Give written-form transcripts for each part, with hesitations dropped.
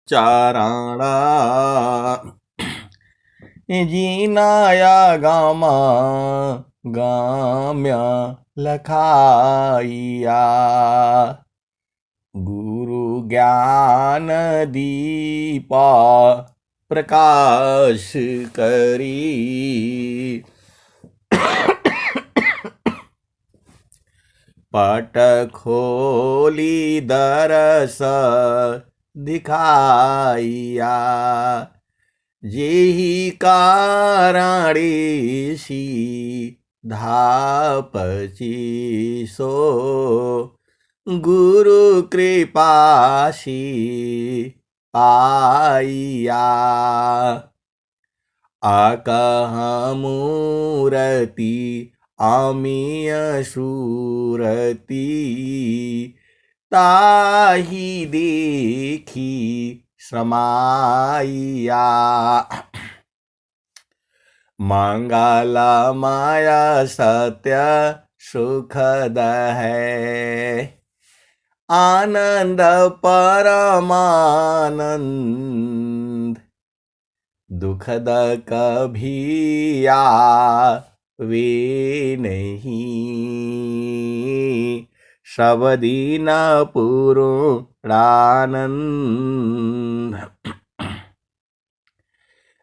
चाराणा जीनाया gamma गाम्या लखाइया गुरु ज्ञान दीपा प्रकाश करी पट खोली दरस दिखाइया जेहि कारणी सी धापची सो गुरु कृपासी पाइया आकह मूरति आमीय सूरती ताही देखी समाइया मंगल माया सत्य सुखद है आनंद परमानंद दुखद कभी आवे नहीं सब दिन पूर्णानंद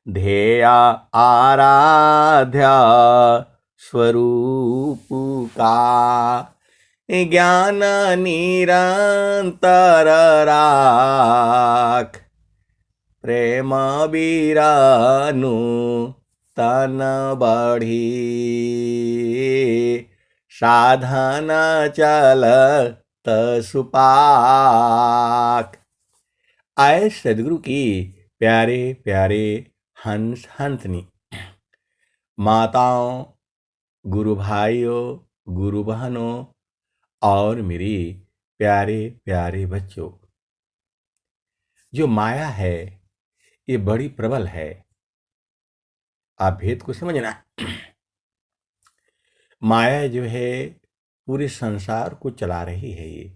ध्येय आराध्या स्वरूप का ज्ञान निरंतर राख प्रेम बीरानु तन बढ़ी साधन चलत सुपाक। आए सदगुरु की प्यारे प्यारे हंस हंसनी माताओं, गुरु भाइयों, गुरु बहनों और मेरी प्यारे प्यारे बच्चों, जो माया है ये बड़ी प्रबल है। आप भेद को समझना। माया जो है पूरे संसार को चला रही है। ये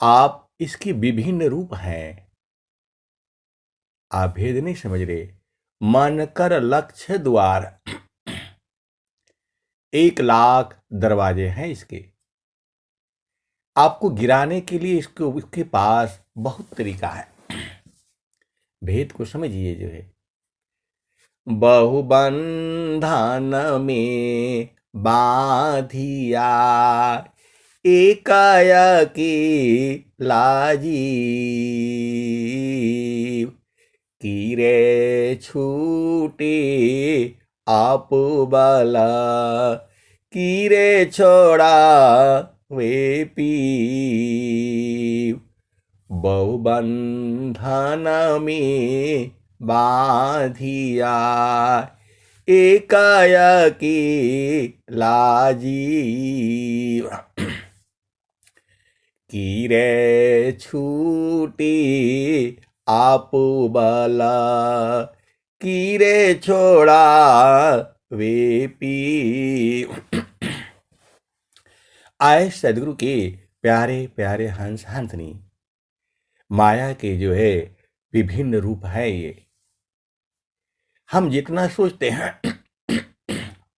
आप इसके विभिन्न रूप हैं। आप भेद नहीं समझ रहे। मन कर लक्ष्य द्वार, 1,00,000 दरवाजे हैं इसके। आपको गिराने के लिए इसके पास बहुत तरीका है। भेद को समझिए। जो है बहुबंधन में बांधिया एकाएकी लाजी कीरे छूटे आप बला कीरे छोड़ा वे पी बहुबंधन में बांधिया एकाएकी लाजी कीरे छूटी आप बला कीरे छोड़ा वे पी। आए सदगुरु के प्यारे प्यारे हंस हंसनी, माया के जो है विभिन्न रूप है। ये हम जितना सोचते हैं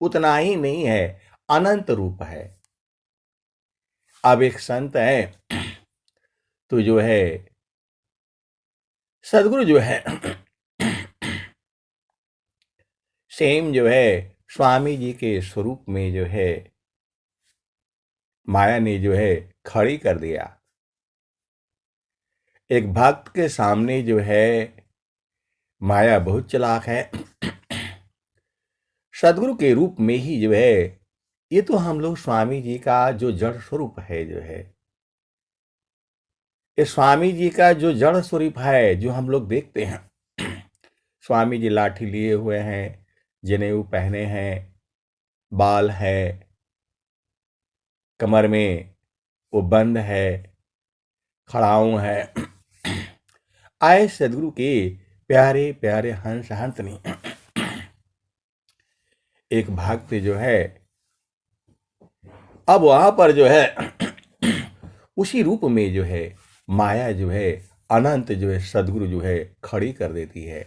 उतना ही नहीं है, अनंत रूप है। अब एक संत है तो जो है सदगुरु जो है सेम जो है स्वामी जी के स्वरूप में जो है माया ने जो है खड़ी कर दिया। एक भक्त के सामने जो है माया बहुत चालाक है। सदगुरु के रूप में ही जो है ये तो हम लोग स्वामी जी का जो जड़ स्वरूप है, जो है ये स्वामी जी का जो जड़ स्वरूप है जो हम लोग देखते हैं। स्वामी जी लाठी लिए हुए हैं, जनेऊ पहने हैं, बाल है, कमर में वो बंद है, खड़ाऊं है। आए सदगुरु के प्यारे प्यारे हंस हंसनी, एक भक्त जो है अब वहां पर जो है उसी रूप में जो है माया जो है अनंत जो है सदगुरु जो है खड़ी कर देती है।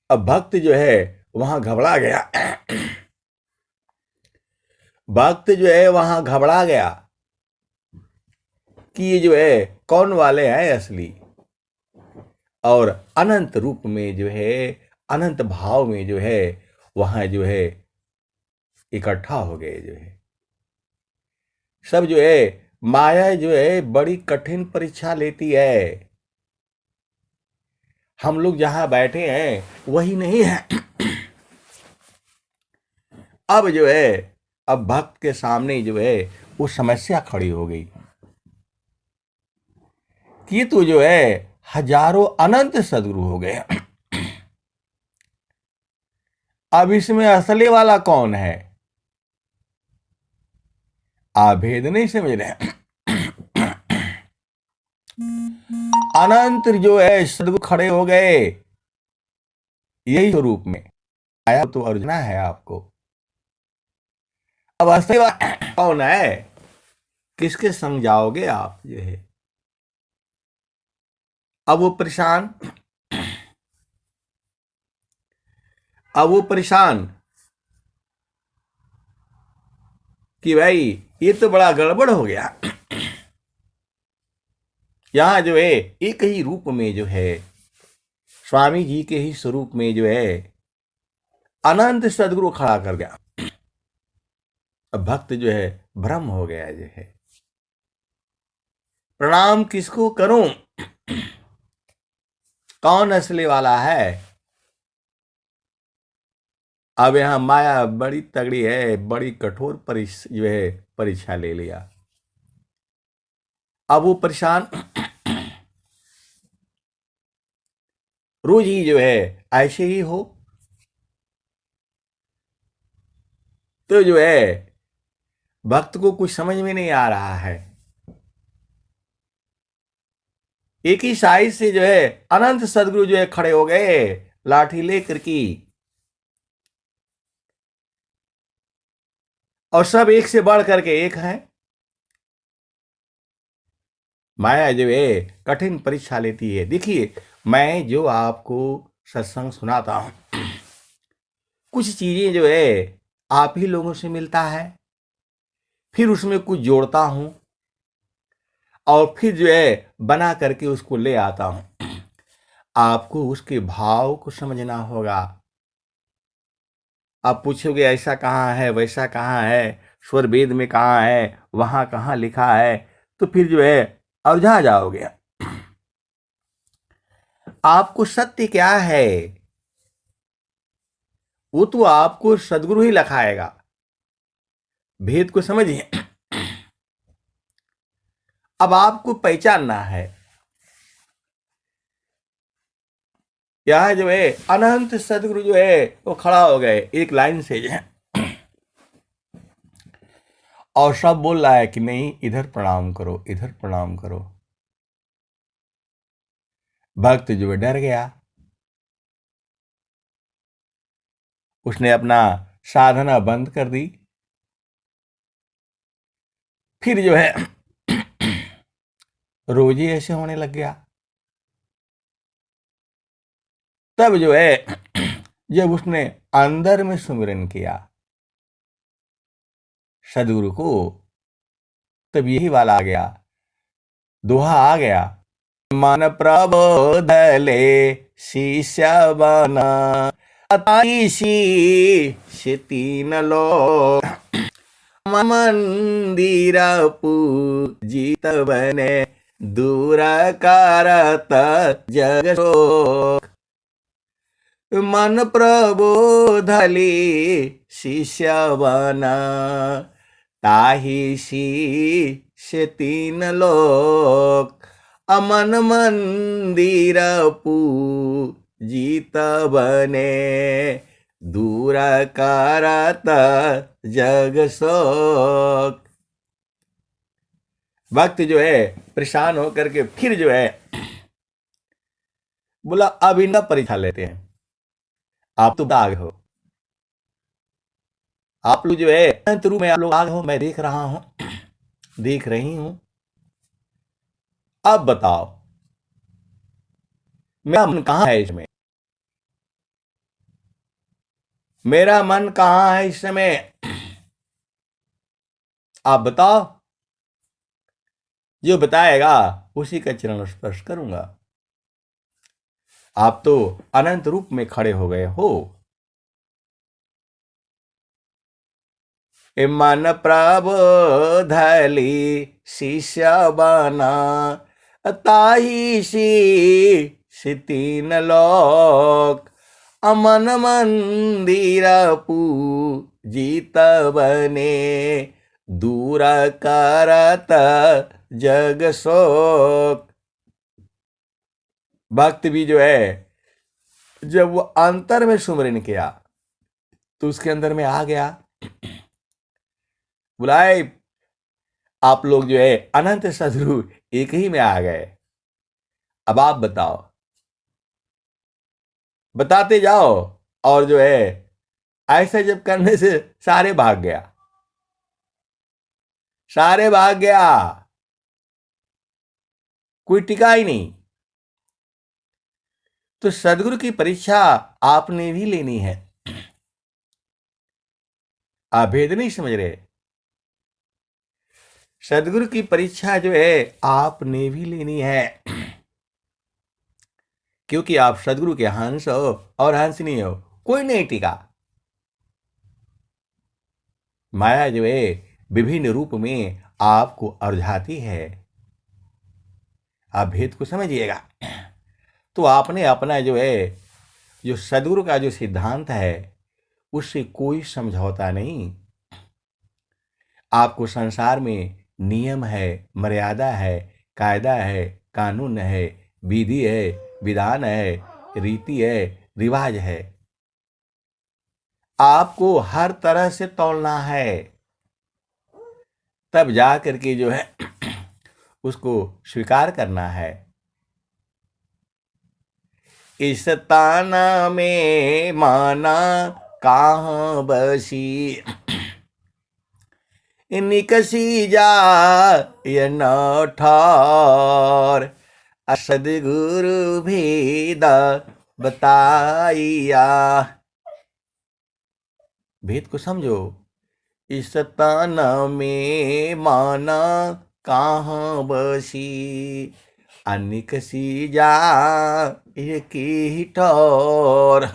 अब भक्त जो है वहां घबरा गया। भक्त जो है वहां घबरा गया कि ये जो है कौन वाले हैं असली, और अनंत रूप में जो है, अनंत भाव में जो है वहां जो है इकट्ठा हो गए। जो है सब जो है माया जो है बड़ी कठिन परीक्षा लेती है। हम लोग जहां बैठे हैं वही नहीं है। अब जो है अब भक्त के सामने जो है वो समस्या खड़ी हो गई कि तो जो है हजारों अनंत सदगुरु हो गए। अब इसमें असली वाला कौन है? आप भेद नहीं समझ रहे। अनंत जो है सदगुरु खड़े हो गए यही स्वरूप में। आया तो अर्जुना है आपको। अब असली वाला कौन है? किसके संग जाओगे आप? जो है अब वो परेशान, अब वो परेशान कि भाई ये तो बड़ा गड़बड़ हो गया। यहां जो है एक ही रूप में जो है स्वामी जी के ही स्वरूप में जो है अनंत सदगुरु खड़ा कर गया। अब भक्त जो है भ्रम हो गया। जो है प्रणाम किसको करूं? कौन असली वाला है? अब यहां माया बड़ी तगड़ी है, बड़ी कठोर जो है परीक्षा ले लिया। अब वो परेशान। रोज ही जो है ऐसे ही हो तो जो है भक्त को कुछ समझ में नहीं आ रहा है। एक ही साइज से जो है अनंत सदगुरु जो है खड़े हो गए लाठी लेकर की, और सब एक से बढ़ करके एक है। माया जो है कठिन परीक्षा लेती है। देखिए मैं जो आपको सत्संग सुनाता हूं, कुछ चीजें जो है आप ही लोगों से मिलता है, फिर उसमें कुछ जोड़ता हूं और फिर जो है बना करके उसको ले आता हूं। आपको उसके भाव को समझना होगा। आप पूछोगे ऐसा कहाँ है, वैसा कहाँ है, स्वर वेद में कहाँ है, वहां कहाँ लिखा है, तो फिर जो है उलझा जाओगे। आपको सत्य क्या है वो तो आपको सदगुरु ही लखाएगा। भेद को समझिए। अब आपको पहचानना है। यहां जो है अनंत सदगुरु जो है वो खड़ा हो गए एक लाइन से जो है, और सब बोल रहा है कि नहीं इधर प्रणाम करो, इधर प्रणाम करो। भक्त जो है डर गया। उसने अपना साधना बंद कर दी। फिर जो है रोज ही ऐसे होने लग गया। तब जो है जब उसने अंदर में सुमिरन किया सदगुरु को, तब यही वाला आ गया, दोहा आ गया। मन प्रबोधले शिष्य बना, शीश तीन लोक, मंदिर पूजित बने, दूर करत जग शोक। मन प्रबोधली शिष्य बना, ताहि शीश तीन लोक, अमन मंदिर पूजित बने, दूर करत जग शोक। भक्त जो है परेशान होकर के फिर जो है बोला अब इनका परीक्षा लेते हैं। आप तो आगे हो, आप लोग जो है अंत रूप में आप लोग आगे हो, मैं देख रहा हूं, देख रही हूं। अब बताओ मेरा मन कहाँ है इसमें? मेरा मन कहाँ है इस समय? आप बताओ। जो बताएगा उसी का चरण स्पर्श करूंगा। आप तो अनंत रूप में खड़े हो गए हो। मन प्रबोधली शिष्य बना ताही सी तीन लोक अमन मंदिर पूजित बने दूर करत जग शोक। भक्त भी जो है जब वो अंतर में सुमरन किया तो उसके अंदर में आ गया। बुलाए आप लोग जो है अनंत सदगुरु एक ही में आ गए। अब आप बताओ, बताते जाओ। और जो है ऐसा जब करने से सारे भाग गया, सारे भाग गया, कोई टिका ही नहीं। तो सदगुरु की परीक्षा आपने भी लेनी है। आप भेद नहीं समझ रहे। सदगुरु की परीक्षा जो है आपने भी लेनी है, क्योंकि आप सदगुरु के हंस हो और हंस नहीं हो, कोई नहीं टिका। माया जो है विभिन्न रूप में आपको अरझाती है। आप भेद को समझिएगा। तो आपने अपना जो है जो सदगुरु का जो सिद्धांत है उससे कोई समझौता नहीं। आपको संसार में नियम है, मर्यादा है, कायदा है, कानून है, विधि है, विधान है, रीति है, रिवाज है। आपको हर तरह से तौलना है, तब जा करके जो है उसको स्वीकार करना है। इस ताना में माना कहाँ बसी निकसी जा ये न ठौर सदगुरु भेद बताइया। भेद को समझो। इस तन में माना कहाँ बसी अनिक सी जा की ठौर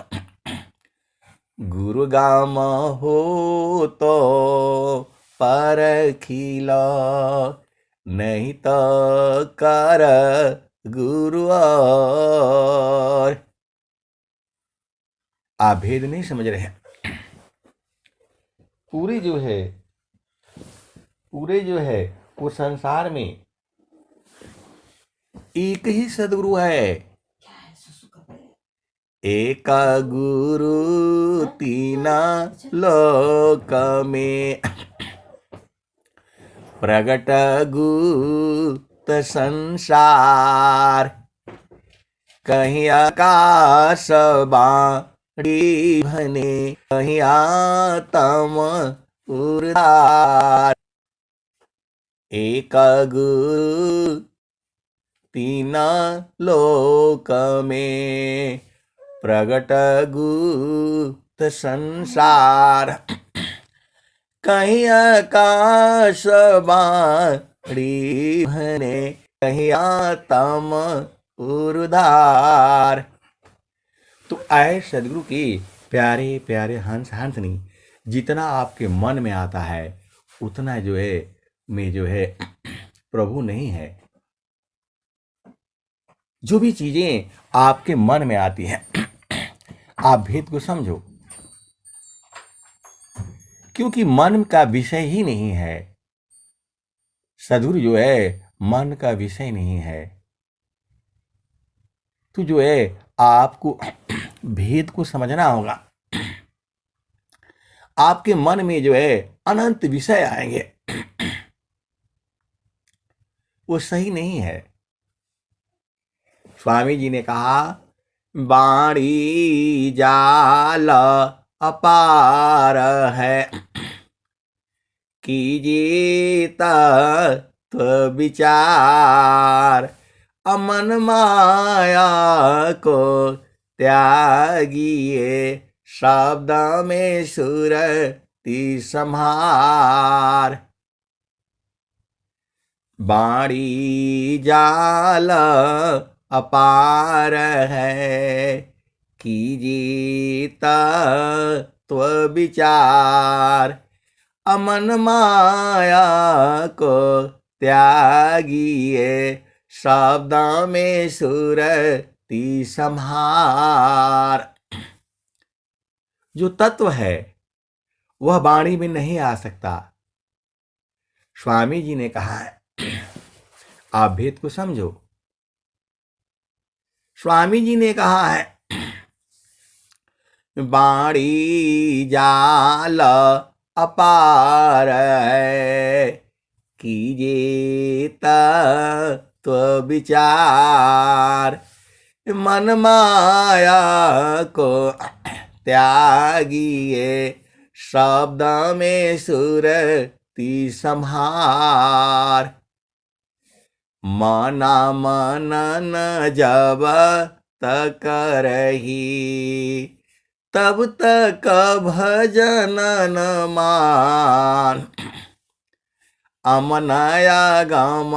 गुरु गाम हो तो पर खिला नहीं तो कर गुरु और। आप भेद नहीं समझ रहे हैं। पूरे जो है वो संसार में एक ही सदगुरु है। एक गुरु तीना लोक में प्रगट गुप्त संसार कहीं आकाश बाणी भने कहीं आत्म उदार। एक गुरु तीना लोक में प्रगट गुप्त संसार कहीं आकाश बाणी भने कहीं आत्म उदार। तो आए सदगुरु के प्यारे प्यारे हंस हंसनी, जितना आपके मन में आता है उतना जो है प्रभु नहीं है। जो भी चीजें आपके मन में आती हैं आप भेद को समझो, क्योंकि मन का विषय ही नहीं है। सदगुरु जो है मन का विषय नहीं है। तो जो है आपको भेद को समझना होगा। आपके मन में जो है अनंत विषय आएंगे, वो सही नहीं है। स्वामी जी ने कहा बाणी जाल अपार है कीजिए तत्व विचार अमन माया को त्यागिए, शब्द में सुरती संहार। बाणी जाल अपार है, कीजिए तत्व विचार। अमन माया को त्यागिए, शब्द में सुरती संहार। जो तत्व है वह वाणी में नहीं आ सकता। स्वामी जी ने कहा है, आप भेद को समझो। स्वामी जी ने कहा है, वाणी जाल अपार है, कीजिए तत्व विचार। मन माया को त्यागिए, शब्द में सुरती संहार। मना मनन जब तक रही, तब तक भजन न मान। अमनाया गम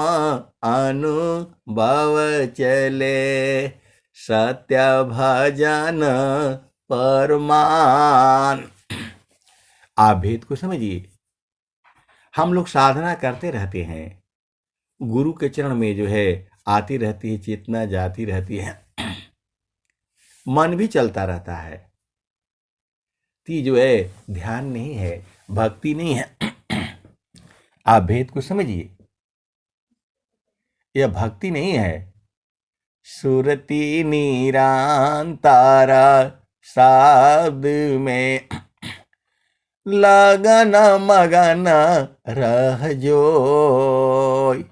अनुभव चले, सत्य भजन परमान। आप भेद को समझिए। हम लोग साधना करते रहते हैं, गुरु के चरण में जो है आती रहती है चेतना, जाती रहती है, मन भी चलता रहता है। ती जो है ध्यान नहीं है, भक्ति नहीं है। आप भेद को समझिए, यह भक्ति नहीं है। सुरती निरंतर शब्द में, लगन मगन रह जोय।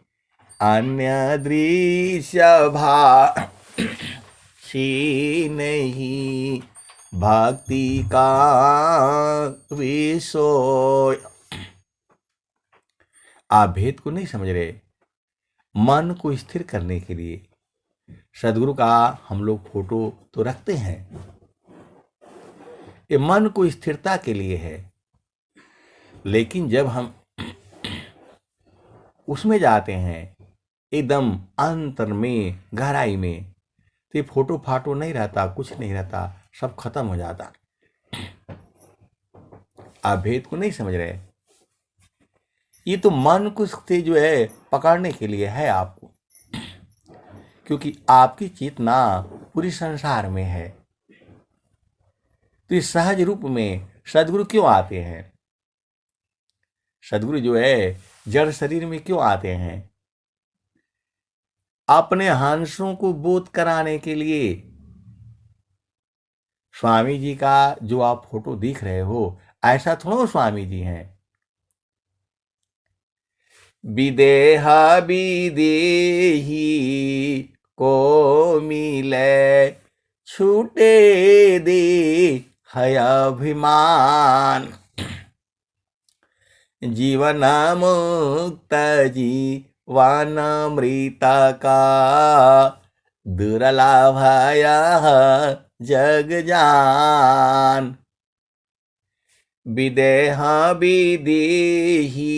अन्य दृश्य भाषी नहीं, भक्ति का विषय। आप भेद को नहीं समझ रहे। मन को स्थिर करने के लिए सदगुरु का हम लोग फोटो तो रखते हैं, ये मन को स्थिरता के लिए है। लेकिन जब हम उसमें जाते हैं एकदम अंतर में, गहराई में, तो ये फोटो फाटो नहीं रहता, कुछ नहीं रहता, सब खत्म हो जाता। आप भेद को नहीं समझ रहे। ये तो मन को से जो है पकड़ने के लिए है आपको, क्योंकि आपकी चेतना पूरी संसार में है। तो इस सहज रूप में सदगुरु क्यों आते हैं? सदगुरु जो है जड़ शरीर में क्यों आते हैं? अपने हंसों को बोध कराने के लिए। स्वामी जी का जो आप फोटो दिख रहे हो, ऐसा थोड़ा स्वामी जी हैं। विदेह विदेही को मिले, छूटे दे है अभिमान। जीवन मुक्त जीवन मृत का, दुर्लभ जग जान। विदेह विदेही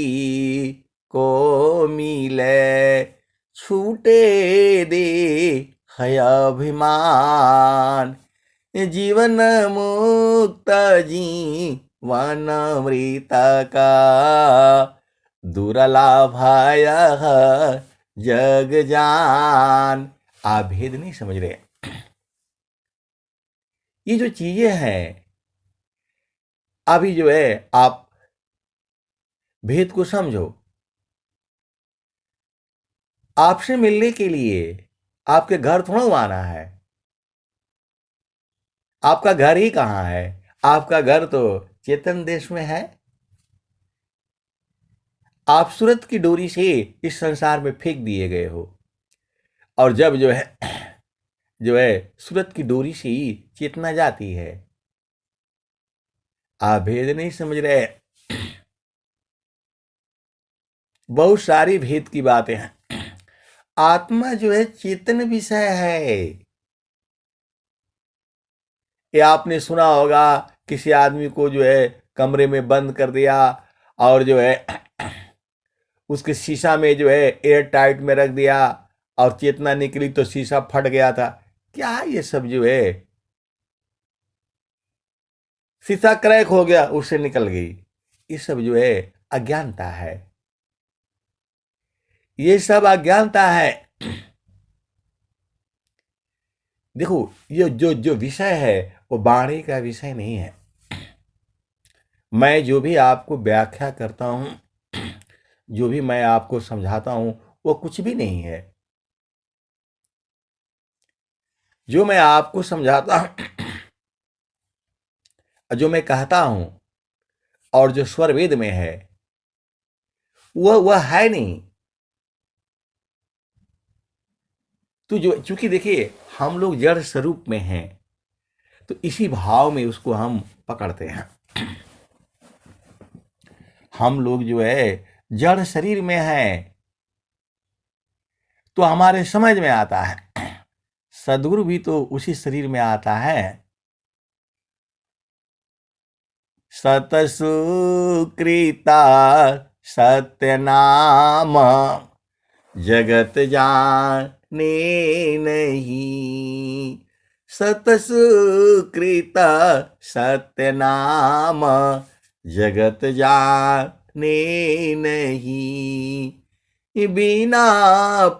को मिले, छूटे दे है अभिमान। जीवन मुक्त जीवन मृत का, दुर्लभ जग जान। आप भेद नहीं समझ रहे। ये जो चीजें हैं, अभी जो है आप भेद को समझो। आपसे मिलने के लिए आपके घर थोड़ा आना है। आपका घर ही कहाँ है? आपका घर तो चेतन देश में है। आप सूरत की डोरी से इस संसार में फेंक दिए गए हो, और जब जो है सूरत की डोरी से ही चेतना जाती है। आप भेद नहीं समझ रहे। बहुत सारी भेद की बातें हैं। आत्मा जो है चेतन विषय है। ये आपने सुना होगा, किसी आदमी को जो है कमरे में बंद कर दिया और जो है उसके शीशा में जो है एयर टाइट में रख दिया और चेतना निकली तो शीशा फट गया था। क्या ये सब जो है, शीशा क्रैक हो गया उससे निकल गई। ये सब जो है अज्ञानता है, ये सब अज्ञानता है। देखो, ये जो जो विषय है वो वाणी का विषय नहीं है। मैं जो भी आपको व्याख्या करता हूं, जो भी मैं आपको समझाता हूं, वो कुछ भी नहीं है। जो मैं आपको समझाता हूं, जो मैं कहता हूं और जो स्वर वेद में है, वह है नहीं। तो जो, चूंकि देखिए हम लोग जड़ स्वरूप में हैं, तो इसी भाव में उसको हम पकड़ते हैं। हम लोग जो है जड़ शरीर में हैं, तो हमारे समझ में आता है सदगुरु भी तो उसी शरीर में आता है। सतसुकृता सत्यनाम जगत जाने नहीं। सतसुकृता सत्यनाम जगत जाने नहीं। बिना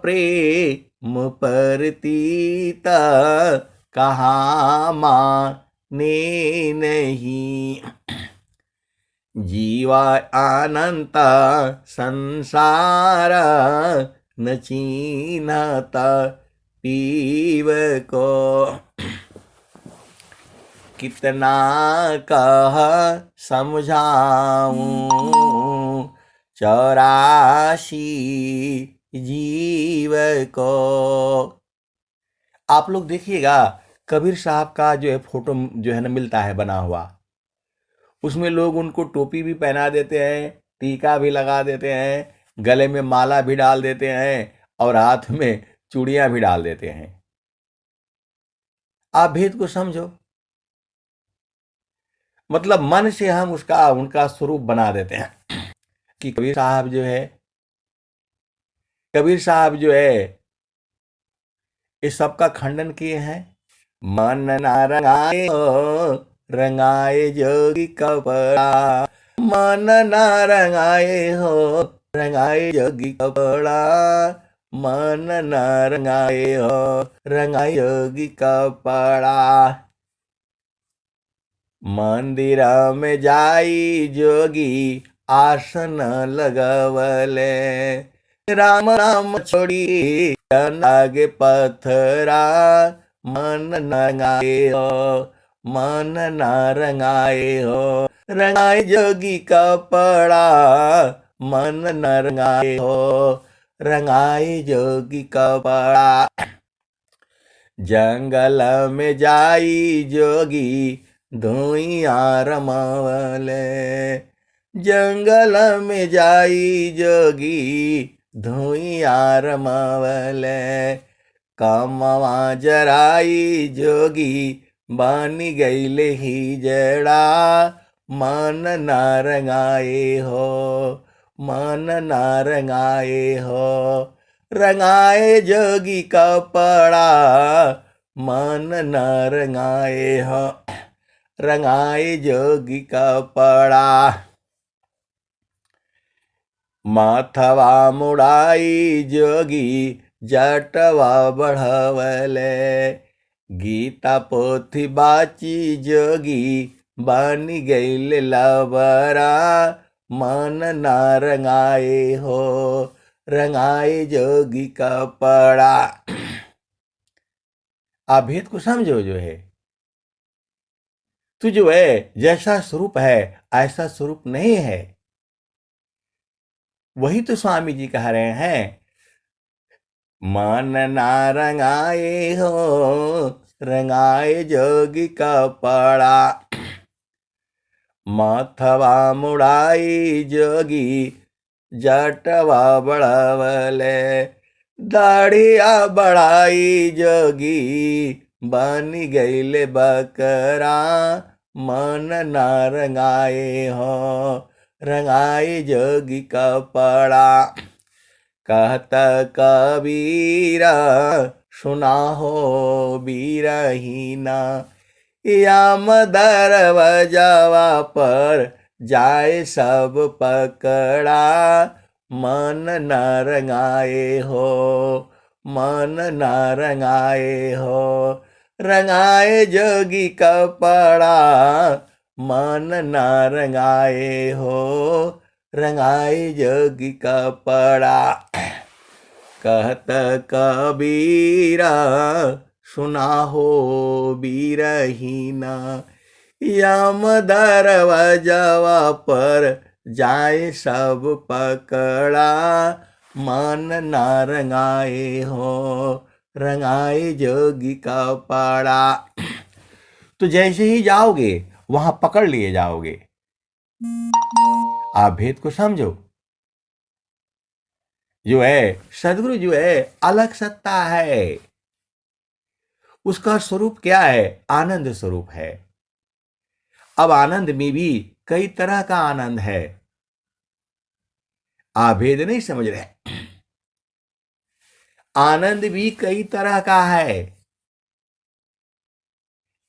प्रेम परतीता कहाँ माने नहीं। जीवा अनंत संसार न चीन्हता पीव को। कितना कह समझाऊं 84 जीव को। आप लोग देखिएगा, कबीर साहब का जो है फोटो जो है ना मिलता है बना हुआ, उसमें लोग उनको टोपी भी पहना देते हैं, टीका भी लगा देते हैं, गले में माला भी डाल देते हैं और हाथ में चूड़ियां भी डाल देते हैं। आप भेद को समझो, मतलब मन से हम उसका उनका स्वरूप बना देते हैं। कि कबीर साहब जो है इस सब का खंडन किए हैं। मन ना रंगाए हो, रंगाए जोगी कपड़ा। मन ना रंगाए हो, रंगाए जोगी कपड़ा। मन ना रंगाए हो, रंगाए जोगी कपड़ा। मंदिर में जाई जोगी आसन लगवले। राम नाम छोड़ी आगे पथरा। मन न रंगाए हो, मन न रंगाए हो, रंगाए जोगी कपड़ा। मन न रंगाए हो, रंगाए जोगी कपड़ा। जंगल में जाई जोगी धुइयां रमावले। जंगल में जाई जोगी धुइयां रमावले। कामवा जराई जोगी बानी गईले ही जड़ा। मन ना रंगाए हो, मन ना रंगाए हो, रंगाए जोगी कपड़ा। मन न रंगाए हो, रंगाए जोगी कपड़ा। माथवा मुड़ाई जोगी जटवा बढ़वले। गीता पोथी बाची जोगी बनी गईल लबरा। मन न रंगाए हो, रंगाए जोगी कपड़ा। आप भेद को समझो जो है, तू जो है जैसा स्वरूप है ऐसा स्वरूप नहीं है। वही तो स्वामी जी कह रहे हैं, मन ना रंगाए हो, रंगाए जोगी कपड़ा। माथवा मुड़ाई जोगी जटवा बढ़वले। दाढ़िया बढ़ाई जोगी बन गईले बकरा, मन ना रंगाए हो रंगाए जोगी कपड़ा। कहता कबीरा सुना हो बीरहीना, याम दरवाजावा पर जाए सब पकड़ा, मन न रंगाए हो मन न रंगाए हो रंगाए जोगी कपड़ा, मन न रंगाए हो रंगाए जोगी कपड़ा। कहत कबीरा सुना हो बीरहीना, यम दरवाजावा पर जाए सब पकड़ा, मन न रंगाए हो रंगाए जोगी कपड़ा। तो जैसे ही जाओगे वहां पकड़ लिए जाओगे। आप भेद को समझो। जो है सदगुरु जो है अलग सत्ता है। उसका स्वरूप क्या है? आनंद स्वरूप है। अब आनंद में भी कई तरह का आनंद है। आप भेद नहीं समझ रहे। आनंद भी कई तरह का है।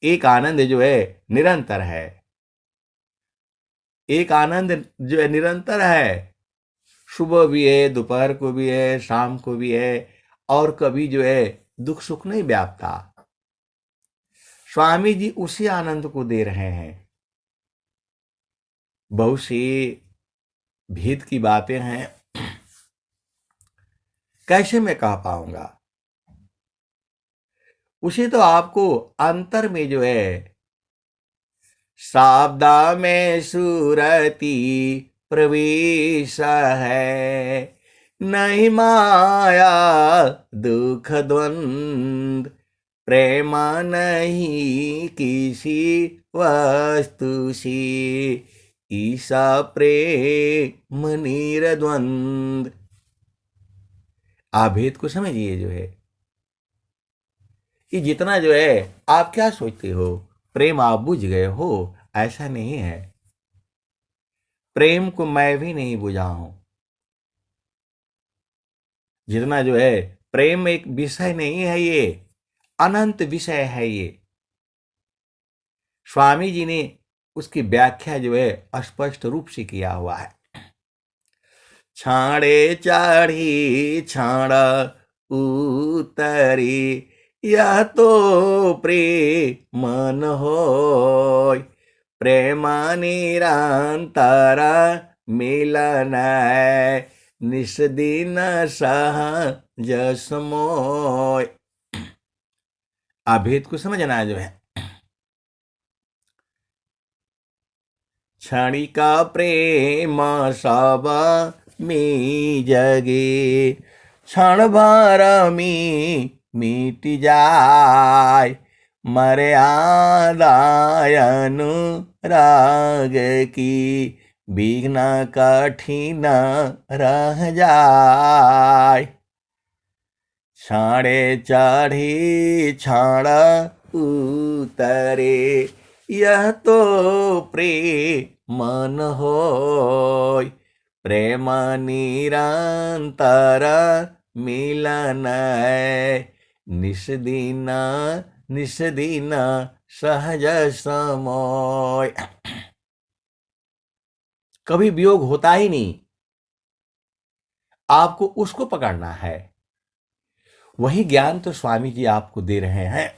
एक आनंद जो है निरंतर है। एक आनंद जो है निरंतर है, सुबह भी है, दोपहर को भी है, शाम को भी है, और कभी जो है दुख सुख नहीं व्यापता। स्वामी जी उसी आनंद को दे रहे हैं। बहुत सी भेद की बातें हैं, कैसे मैं कह पाऊंगा। उसे तो आपको अंतर में जो है शाब्दा में सुरती प्रवेश है, नहीं माया दुख द्वंद प्रेमा नहीं किसी वस्तु से, ईसा प्रेम निरद्वंद। आप भेद को समझिए। जो है कि जितना जो है आप क्या सोचते हो प्रेम आप बुझ गए हो, ऐसा नहीं है। प्रेम को मैं भी नहीं बुझा हूं। जितना जो है प्रेम एक विषय नहीं है, ये अनंत विषय है। ये स्वामी जी ने उसकी व्याख्या जो है स्पष्ट रूप से किया हुआ है। छाड़े चाढ़ी छाड़ा उतरी, यह तो प्रेम मन होय, प्रेमा निरंतरा मिलन है, निस्दिन सहज समोय। अभेद को समझना जो है। क्षणिका प्रेम सब में जगे, क्षण भर में मिट जाय, मर्यादायन राग की विघ्न कठिन रह जाय। छाड़े चढ़ी छाड़ उतरे, यह तो प्रेम मन होय, प्रेम निरंतर मिलन है, निस्दिन निस्दिन सहज समोय। कभी वियोग होता ही नहीं। आपको उसको पकड़ना है। वही ज्ञान तो स्वामी जी आपको दे रहे हैं।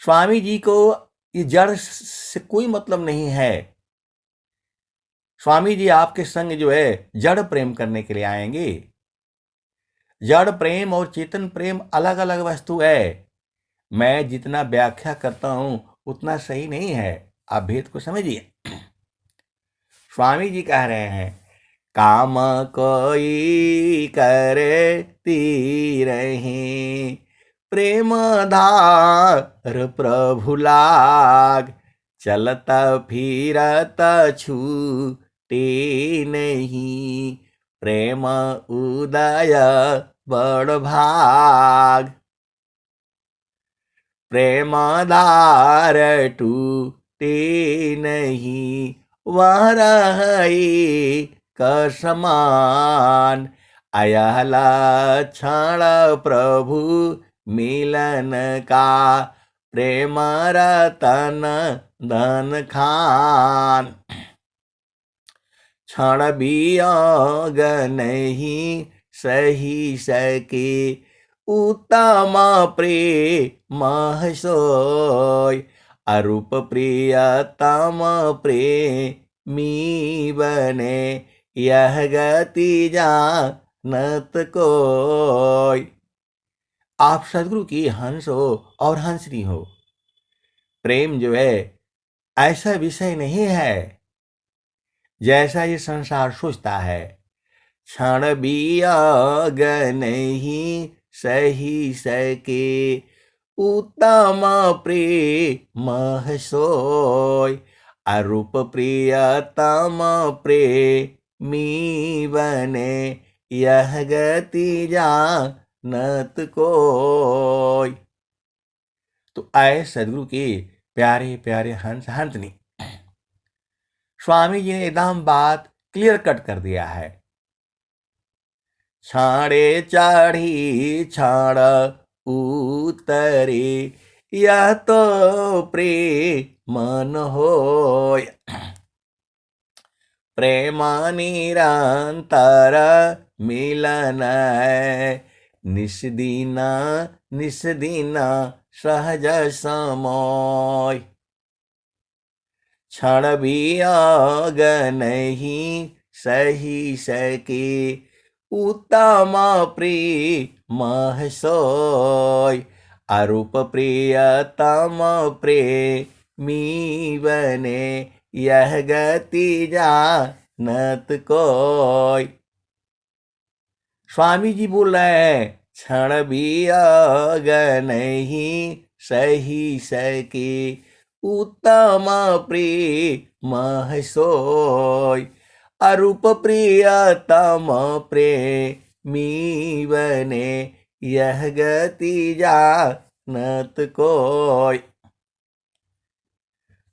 स्वामी जी को ये जड़ से कोई मतलब नहीं है। स्वामी जी आपके संग जो है जड़ प्रेम करने के लिए आएंगे। जड़ प्रेम और चेतन प्रेम अलग अलग वस्तु है। मैं जितना व्याख्या करता हूं उतना सही नहीं है। आप भेद को समझिए। स्वामी जी कह रहे हैं, काम कोई करे तीरही, प्रेम धार प्रभु लाग, चलता फिरता छूटे नहीं, प्रेम उदय बड़ भाग। प्रेमदार टूटे नहीं, वह रही कसमान। यह लक्षण प्रभु मिलन का, प्रेम रतन धन खान। क्षण वियोग नहीं सही सके, उत्तम प्रेम सोय। अरूप प्रियतम प्रेमी बने, यह गति जानत कोय। आप सदगुरु की हंस हो और हंसनी हो। प्रेम जो है ऐसा विषय नहीं है जैसा ये संसार सोचता है। क्षण वियोग नहीं सही सके, उत्तम प्रेम सोय। अरूप प्रियतम प्रेमी बने, यह गति जानत कोय। तो आए सदगुरु के प्यारे प्यारे हंस हंसनी। स्वामी जी ने एकदम बात क्लियर कट कर दिया है। छाड़े चढ़ी छाड़ उतरे, यह तो प्रेमन होय। प्रेम निरंतर मिलन है, निस्दिन निस्दिन सहज समोय। क्षण वियोग नहीं सही सके, उत्तम प्रेम सोय। अरूप प्रियतम प्रेमी बने, यह गति जानत कोय। स्वामी जी बोल रहे हैं, क्षण वियोग नहीं सही सके, उत्तम प्रेम सोय। अरूप प्रियतम प्रेमी बने, यह गति जानत कोय।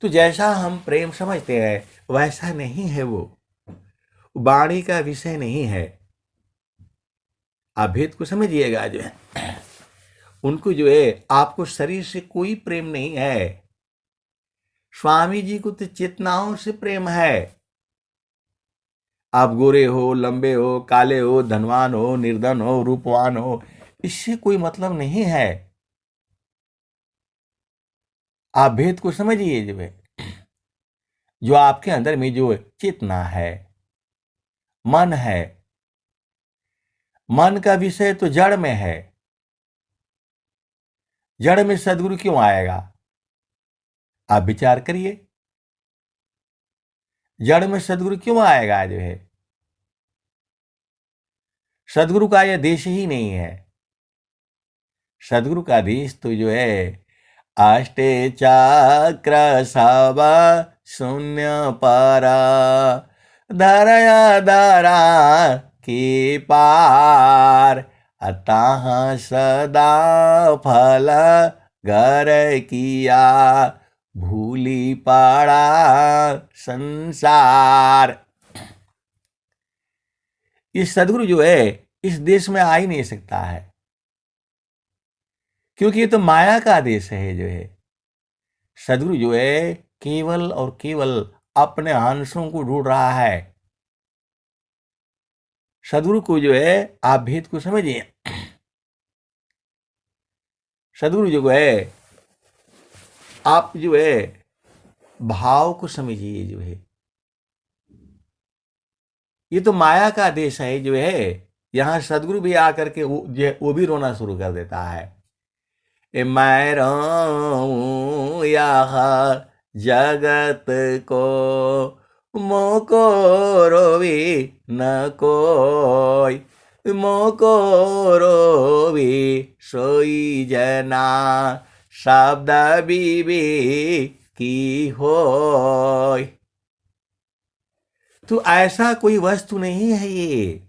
तो जैसा हम प्रेम समझते हैं वैसा नहीं है, वो वाणी का विषय नहीं है। आप भेद को समझिएगा। जो है उनको जो है आपको शरीर से कोई प्रेम नहीं है। स्वामी जी को तो चेतनाओं से प्रेम है। आप गोरे हो, लंबे हो, काले हो, धनवान हो, निर्धन हो, रूपवान हो, इससे कोई मतलब नहीं है। आप भेद को समझिए। जो आपके अंदर में जो चेतना है, मन है, मन का विषय तो जड़ में है। जड़ में सदगुरु क्यों आएगा? आप विचार करिए, जड़ में सदगुरु क्यों आएगा? जो है सदगुरु का यह देश ही नहीं है। सदगुरु का देश तो जो है अष्टे चक्र सब शून्य पारा, धरया धरा के पार। अतः सदा फल घर किया, भूली पड़ा संसार। इस सदगुरु जो है इस देश में आ ही नहीं सकता है, क्योंकि ये तो माया का देश है। जो है सदगुरु जो है केवल और केवल अपने अंशों को ढूंढ रहा है। सदगुरु को जो है आप भेद को समझिए। सदगुरु जो है आप जो है भाव को समझिए। जो है ये तो माया का देश है। जो है यहां सदगुरु भी आकर के वो भी रोना शुरू कर देता है। मैं रहूं यहाँ जगत को, मोको रोवी न कोई। मोको रोवी सोई जना, शब्द बीबी की होय। तो ऐसा कोई वस्तु नहीं है ये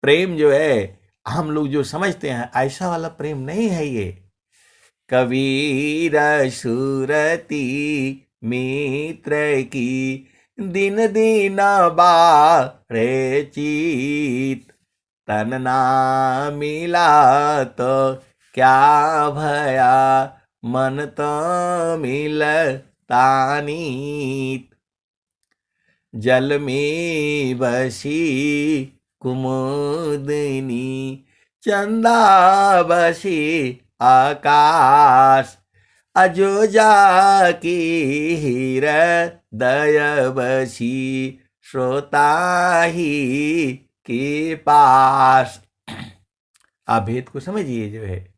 प्रेम जो है हम लोग जो समझते हैं ऐसा वाला प्रेम नहीं है ये। कबीर सुरती मित्र की दिन दिन बारे चित, तन ना मिला तो क्या भया मन तो मिलता नीत। जल में बसी कुमुदनी चंदा बसी आकाश, अजो जाकी हृदय बसी श्रोता ही के पास। आप भेद को समझिए जो है।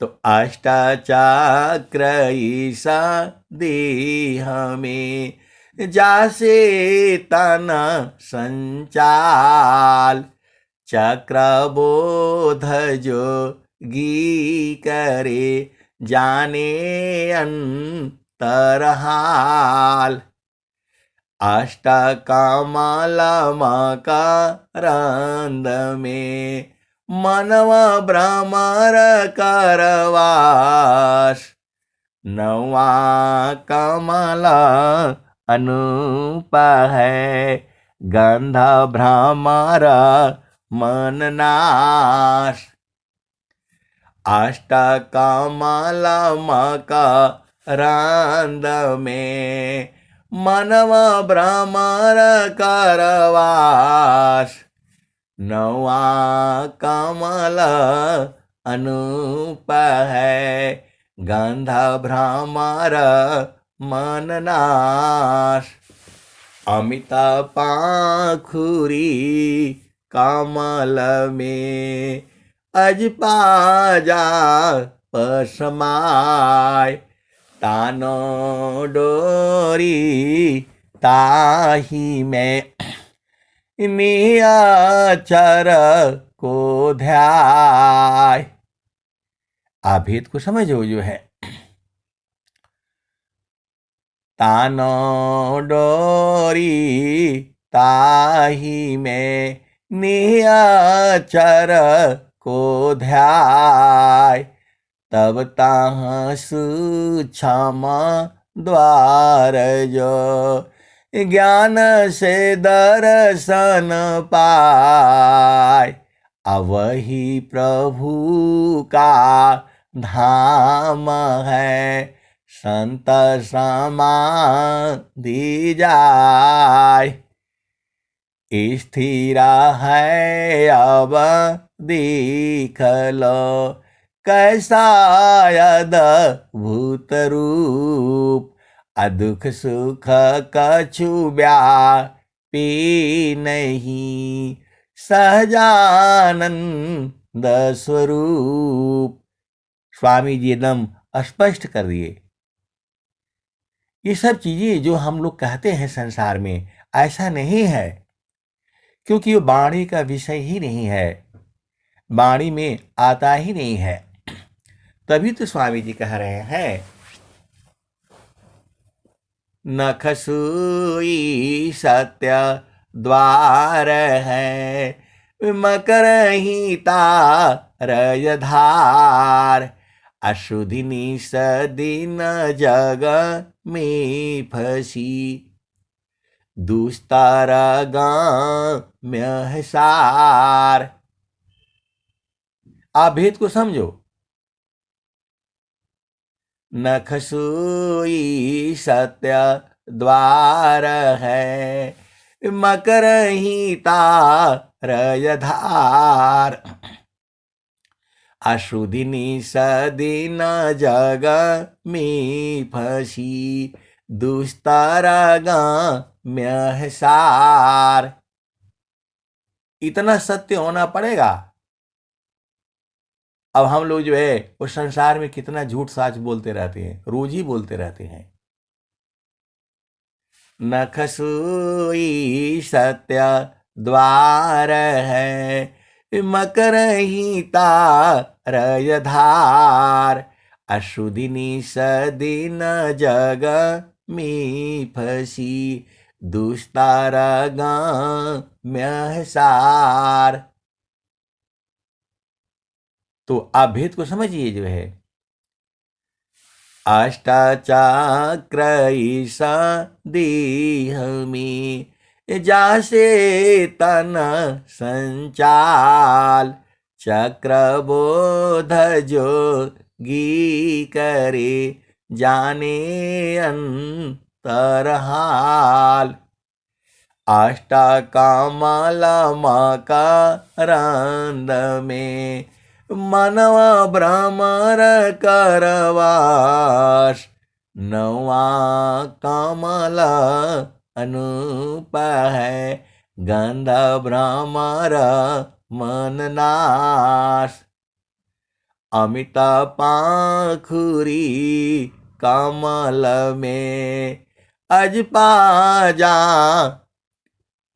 तो अष्टाचक्र ईसा देह में जासे तन संचाल, चक्रबोध जोगी करे जाने अंतरहाल। अष्टकमल मकरंद में मनव भ्रमर करवास, नवा कमल अनूप है गंध भ्रमर मन नाश। अष्टकमल मकरंद में मनव भ्रमर करवास, नवा कमल अनूप है गंध भ्रमर मन नाश। अमित पाखुरी कमल में अज पाजा पसमाय, तानो डोरी ताही में नियाचर को ध्याय। आप भेद को समझो जो है। तानो डोरी ताही में नियाचर को ध्याय, तब ताह सूक्ष्म द्वार जो ज्ञान से दर्शन पाय। अवही प्रभु का धाम है संत समाधि जाय। स्थिरा है अब देख लो कैसा अद्भुत रूप, अदुख सुख कछु व्यापी नहीं सहजानंद स्वरूप। स्वामी जी एकदम स्पष्ट कर दिए। ये सब चीजें जो हम लोग कहते हैं संसार में ऐसा नहीं है, क्योंकि ये वाणी का विषय ही नहीं है, वाणी में आता ही नहीं है। तभी तो स्वामी जी कह रहे हैं नखसूई सत्य द्वार है मकर ही तारधार, अशुधिनी सदिन जग में फसी दुस्तर गाम्य है सार। आप भेद को समझो। नखसूई सत्य द्वार है मकर ही तारधार, अशुदिनी सदिन जग में फसी दुस्तर गाम्य है सार। इतना सत्य होना पड़ेगा। अब हम लोग जो है वो संसार में कितना झूठ साच बोलते रहते हैं, रोज ही बोलते रहते हैं। नखसूई सत्य द्वार है मकर ही तारधार, अशुदिनी सदिन जग में फसी दुस्तर गम्य सार। तो आप भेद को समझिए जो है, अष्टचक्र ईसा दीहमी जासे तन संचाल, चक्रबोध जोगी करे जाने अंतरहाल। अष्टकमल मकरंद में मनव भ्रमर करवास, नवा कमल अनूप है गंध भ्रमर मननाश। अमित पाखुरी कमल में अजपाजा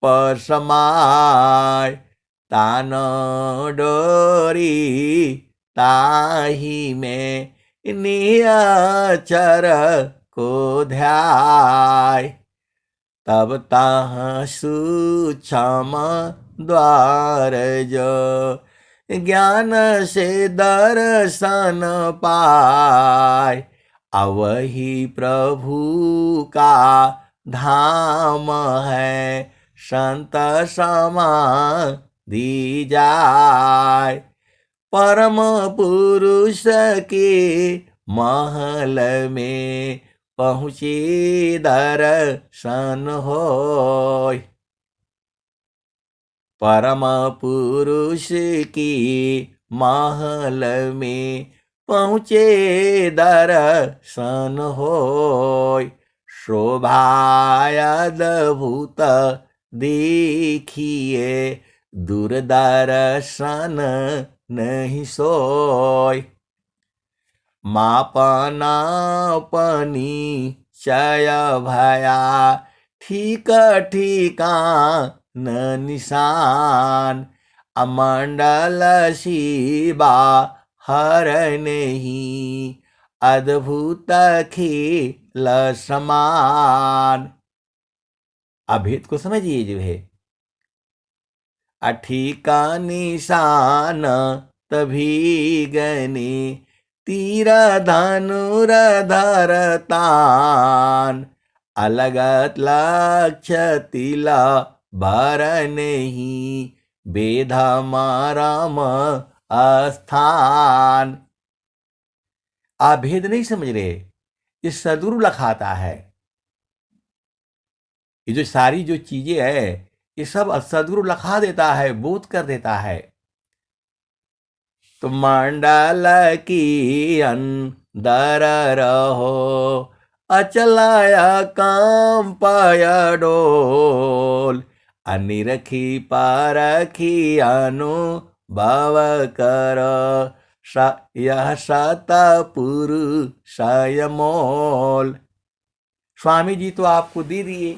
परसमाय, तान डोरी ताही में नियचर को ध्याय। तब ताह सूक्ष्म द्वार जो ज्ञान से दर्शन पाय, अवही प्रभु का धाम है संत समाधि जाय। परम पुरुष के महल में पहुँचे दर्शन होय, परम पुरुष की महल में पहुँचे दर्शन होय। शोभायद्भुत देखिए दूरदर्शन नहीं सोय, मापनापनी चय भया ठीक ठिकान निशान। अमंडल शिवा हर नहीं अद्भुत खेल समान। अभेद को समझिए जो है, अठीका निशान तभी गने तीर धनुर धरतान। अलगत लक्ष्य तिला भर नहीं वेद मरम अस्थान। आप भेद नहीं समझ रहे, ये सदगुरु लखाता है। ये जो सारी जो चीजें है ये सब सदगुरु लखा देता है, बोध कर देता है। तो मंडल की अंदर रहो अचलाया काम पाया डोल। अनिरखी पारखी अनुभव कर यह सतपुरुष मोल। स्वामी जी तो आपको दे दिए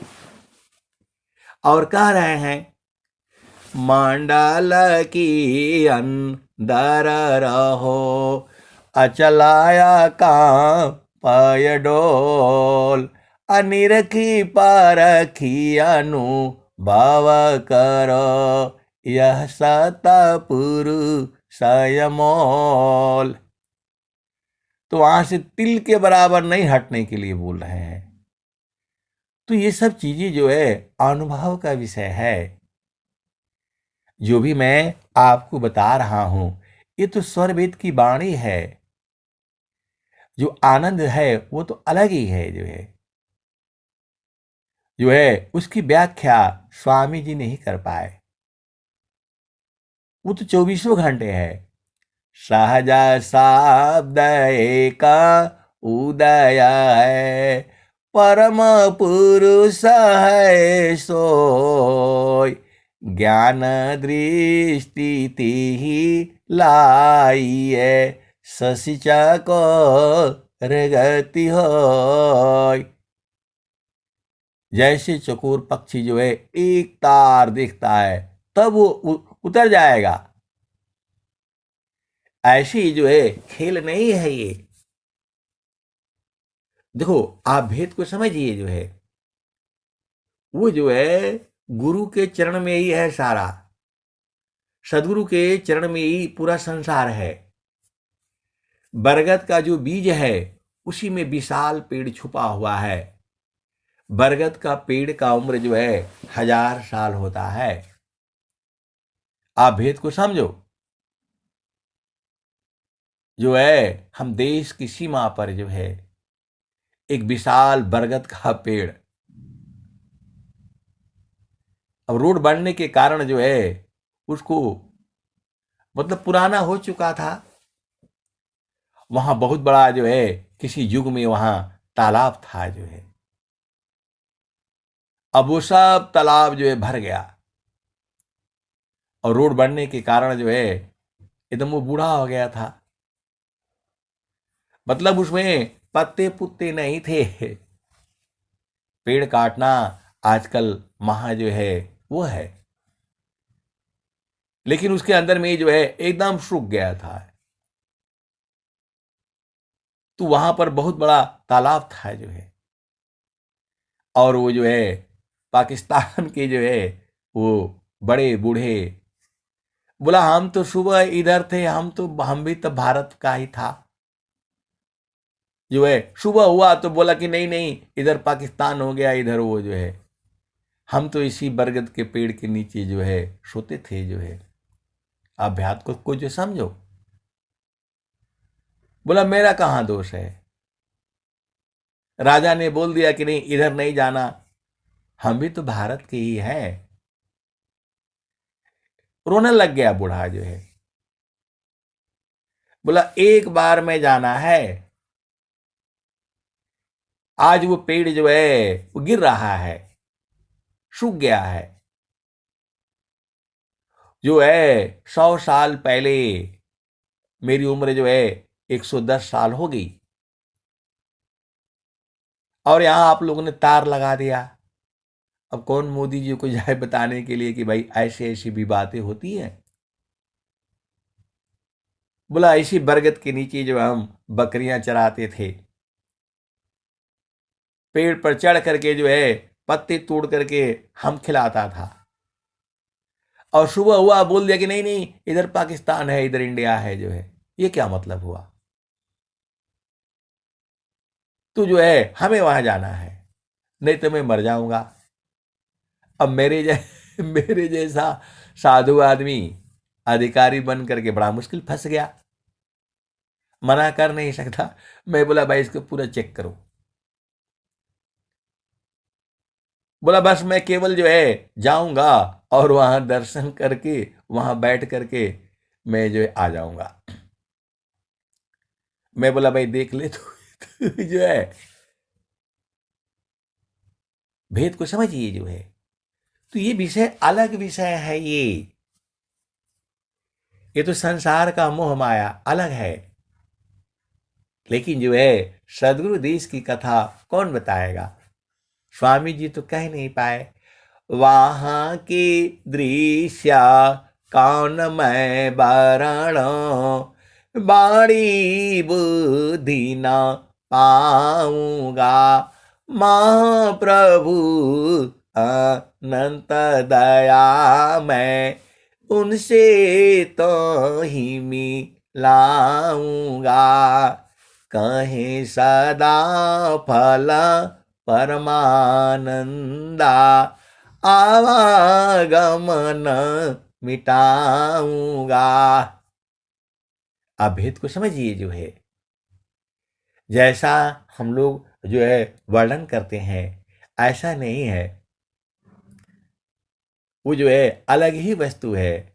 और कह रहे हैं मंडल की अंदर रहो अचलाया काम पाय डोल। अनिरखी परखी अनुभव करो यह सतपुरुष मोल। तो वहां से तिल के बराबर नहीं हटने के लिए बोल रहे हैं। तो ये सब चीजें जो है अनुभव का विषय है। जो भी मैं आपको बता रहा हूं ये तो स्वर वेद की वाणी है। जो आनंद है वो तो अलग ही है। जो है उसकी व्याख्या स्वामी जी नहीं कर पाए। वो तो 24 घंटे है। सहजा शब्द एका उदय है परम पुरुष है सोय। ज्ञान दृष्टि ही लाइए ससिचा को गति होय। जैसे चकोर पक्षी जो है एक तार देखता है तब वो उतर जाएगा, ऐसी जो है खेल नहीं है ये। देखो आप भेद को समझिए जो है, वो जो है गुरु के चरण में ही है सारा, सदगुरु के चरण में ही पूरा संसार है। बरगद का जो बीज है उसी में विशाल पेड़ छुपा हुआ है। बरगद का पेड़ का उम्र जो है 1000 साल होता है। आप भेद को समझो। जो है हम देश की सीमा पर जो है एक विशाल बरगद का पेड़, अब रोड बनने के कारण जो है उसको मतलब पुराना हो चुका था। वहां बहुत बड़ा जो है किसी युग में वहां तालाब था जो है, अब वो सब तालाब जो है भर गया और रोड बनने के कारण जो है एकदम वो बूढ़ा हो गया था। मतलब उसमें पत्ते पुत्ते नहीं थे। पेड़ काटना आजकल महा जो है वो है, लेकिन उसके अंदर में जो है एकदम सूख गया था। तो वहां पर बहुत बड़ा तालाब था जो है, और वो जो है पाकिस्तान के जो है वो बड़े बूढ़े बोला हम तो सुबह इधर थे, हम भी तो भारत का ही था। जो है सुबह हुआ तो बोला कि नहीं नहीं इधर पाकिस्तान हो गया, इधर वो जो है हम तो इसी बरगद के पेड़ के नीचे जो है सोते थे जो है। आप बात को जो समझो। बोला मेरा कहां दोष है। राजा ने बोल दिया कि नहीं इधर नहीं जाना, हम भी तो भारत के ही हैं। रोने लग गया बूढ़ा जो है। बोला एक बार में जाना है। आज वो पेड़ जो है वो गिर रहा है, सूख गया है। जो है 100 साल पहले मेरी उम्र जो है 110 साल हो गई, और यहां आप लोगों ने तार लगा दिया। अब कौन मोदी जी को जाए बताने के लिए कि भाई ऐसे ऐसी भी बातें होती हैं। बोला इसी बरगद के नीचे जो हम बकरियां चराते थे, पेड़ पर चढ़ करके जो है पत्ते तोड़ करके हम खिलाता था, और सुबह हुआ बोल दिया कि नहीं नहीं इधर पाकिस्तान है इधर इंडिया है जो है। ये क्या मतलब हुआ। तो जो है हमें वहां जाना है, नहीं तो मैं मर जाऊंगा। अब मेरे जैसा साधु आदमी अधिकारी बन करके बड़ा मुश्किल फंस गया, मना कर नहीं सकता। मैं बोला भाई इसको पूरा चेक करो। बोला बस मैं केवल जो है जाऊंगा और वहां दर्शन करके वहां बैठ करके मैं जो है आ जाऊंगा। मैं बोला भाई देख ले तू जो है भेद को समझिए जो है। तो ये विषय अलग विषय है। ये तो संसार का मोह माया अलग है, लेकिन जो है सदगुरु देश की कथा कौन बताएगा। स्वामी जी तो कह नहीं पाए। वहां की दृश्य कौन मैं बरण, बाड़ी बुद्धि न पाऊंगा। महाप्रभु अनंत दया मैं उनसे तो ही मिलाऊंगा। कहीं सदा फल परमानंदा, आवागमन मिटाऊंगा। आप भेद को समझिए जो है। जैसा हम लोग जो है वर्णन करते हैं ऐसा नहीं है, वो जो है अलग ही वस्तु है।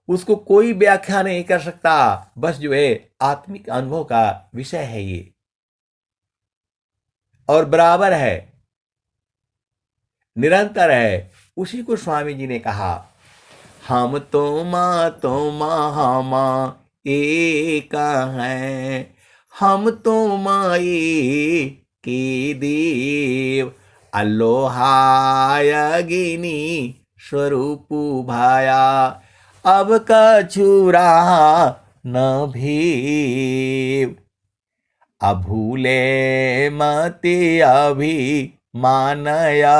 उसको कोई व्याख्या नहीं कर सकता, बस जो है आत्मिक अनुभव का विषय है ये, और बराबर है, निरंतर है। उसी को स्वामी जी ने कहा हम तो हम एक हैं, हम तो माए के देव। अल्लोहायगिनी स्वरूप भाया, अब कछुरा न भीव। अभूले मति अभी मानया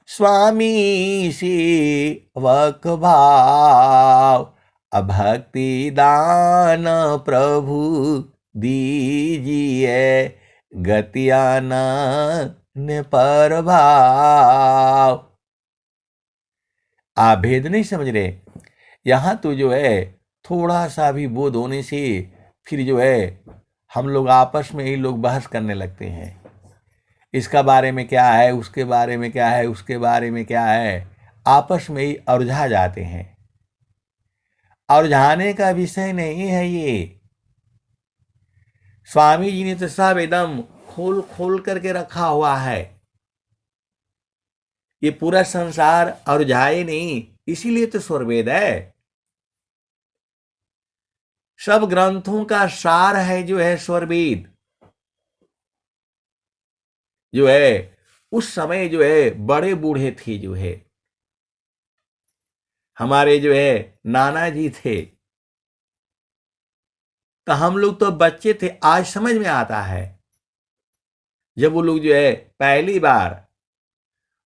स्वामी सेवक भाव अभक्ति दान प्रभु दीजिए गतियानन पर भाव। आप भेद नहीं समझ रहे। यहां तो जो है थोड़ा सा भी बोध होने से फिर जो है हम लोग आपस में ही लोग बहस करने लगते हैं, इसका बारे में क्या है, उसके बारे में क्या है, उसके बारे में क्या है, आपस में ही उलझा जाते हैं। उलझाने का विषय नहीं है ये। स्वामी जी ने तो सब एकदम खोल खोल करके रखा हुआ है। ये पूरा संसार उलझाए नहीं, इसीलिए तो स्वरवेद है। सब ग्रंथों का सार है जो है स्वरवेद। जो है उस समय जो है बड़े बूढ़े थे, जो है हमारे जो है नाना जी थे, तो हम लोग तो बच्चे थे। आज समझ में आता है जब वो लोग जो है पहली बार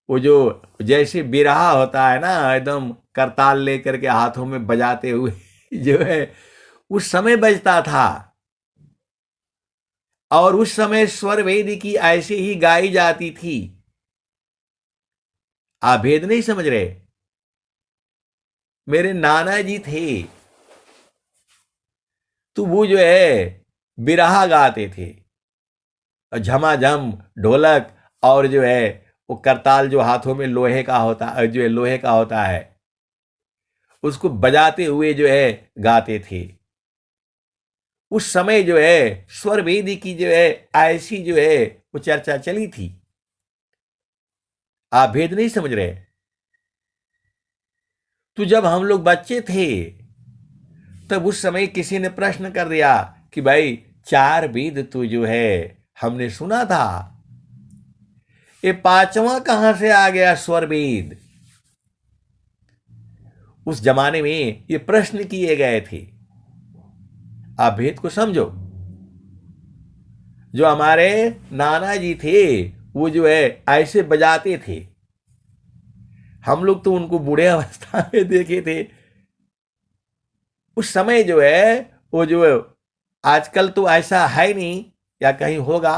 वो जो जैसे बिरहा होता है ना, एकदम करताल लेकर के हाथों में बजाते हुए जो है उस समय बजता था। और उस समय स्वर वेद की ऐसे ही गाई जाती थी। आप भेद नहीं समझ रहे। मेरे नाना जी थे तो वो जो है बिरहा गाते थे, और झमाझम ढोलक और जो है वो करताल जो हाथों में लोहे का होता, जो है लोहे का होता है, उसको बजाते हुए जो है गाते थे। उस समय जो है स्वर वेदी की जो है ऐसी जो है वो चर्चा चली थी। आप भेद नहीं समझ रहे। तो जब हम लोग बच्चे थे तब उस समय किसी ने प्रश्न कर दिया कि भाई चार वेद तो जो है हमने सुना था, ये पांचवा कहां से आ गया स्वर वेद। उस जमाने में ये प्रश्न किए गए थे। आप भेद को समझो। जो हमारे नाना जी थे वो जो है ऐसे बजाते थे। हम लोग तो उनको बूढ़े अवस्था में देखे थे। उस समय जो है वो जो है, आजकल तो ऐसा है नहीं या कहीं होगा।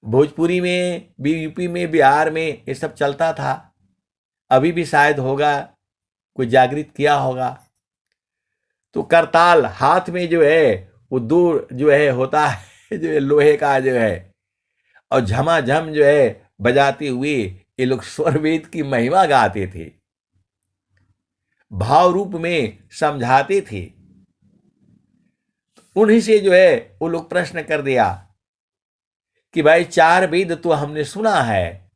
भोजपुरी में भी, यूपी में, बिहार में ये सब चलता था। अभी भी शायद होगा, कोई जागृत किया होगा। तो करताल हाथ में जो है वो दूर जो है होता है जो है लोहे का जो है, और झमाझम जो है बजाते हुए ये लोग स्वरवेद की महिमा गाते थे, भाव रूप में समझाते थे। उन्हीं से जो है वो लोग प्रश्न कर दिया कि भाई चार वेद तो हमने सुना है,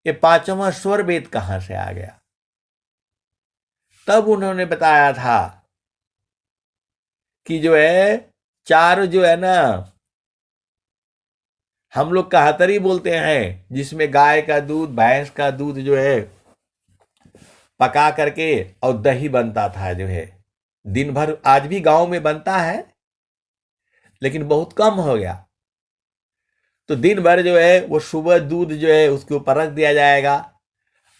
ये पांचवा स्वर वेद कहां से आ गया। तब उन्होंने बताया था कि जो है चार जो है ना, हम लोग कहतरी बोलते हैं, जिसमें गाय का दूध, भैंस का दूध जो है पका करके और दही बनता था। जो है दिन भर आज भी गांव में बनता है, लेकिन बहुत कम हो गया। तो दिन भर जो है वो सुबह दूध जो है उसके ऊपर रख दिया जाएगा,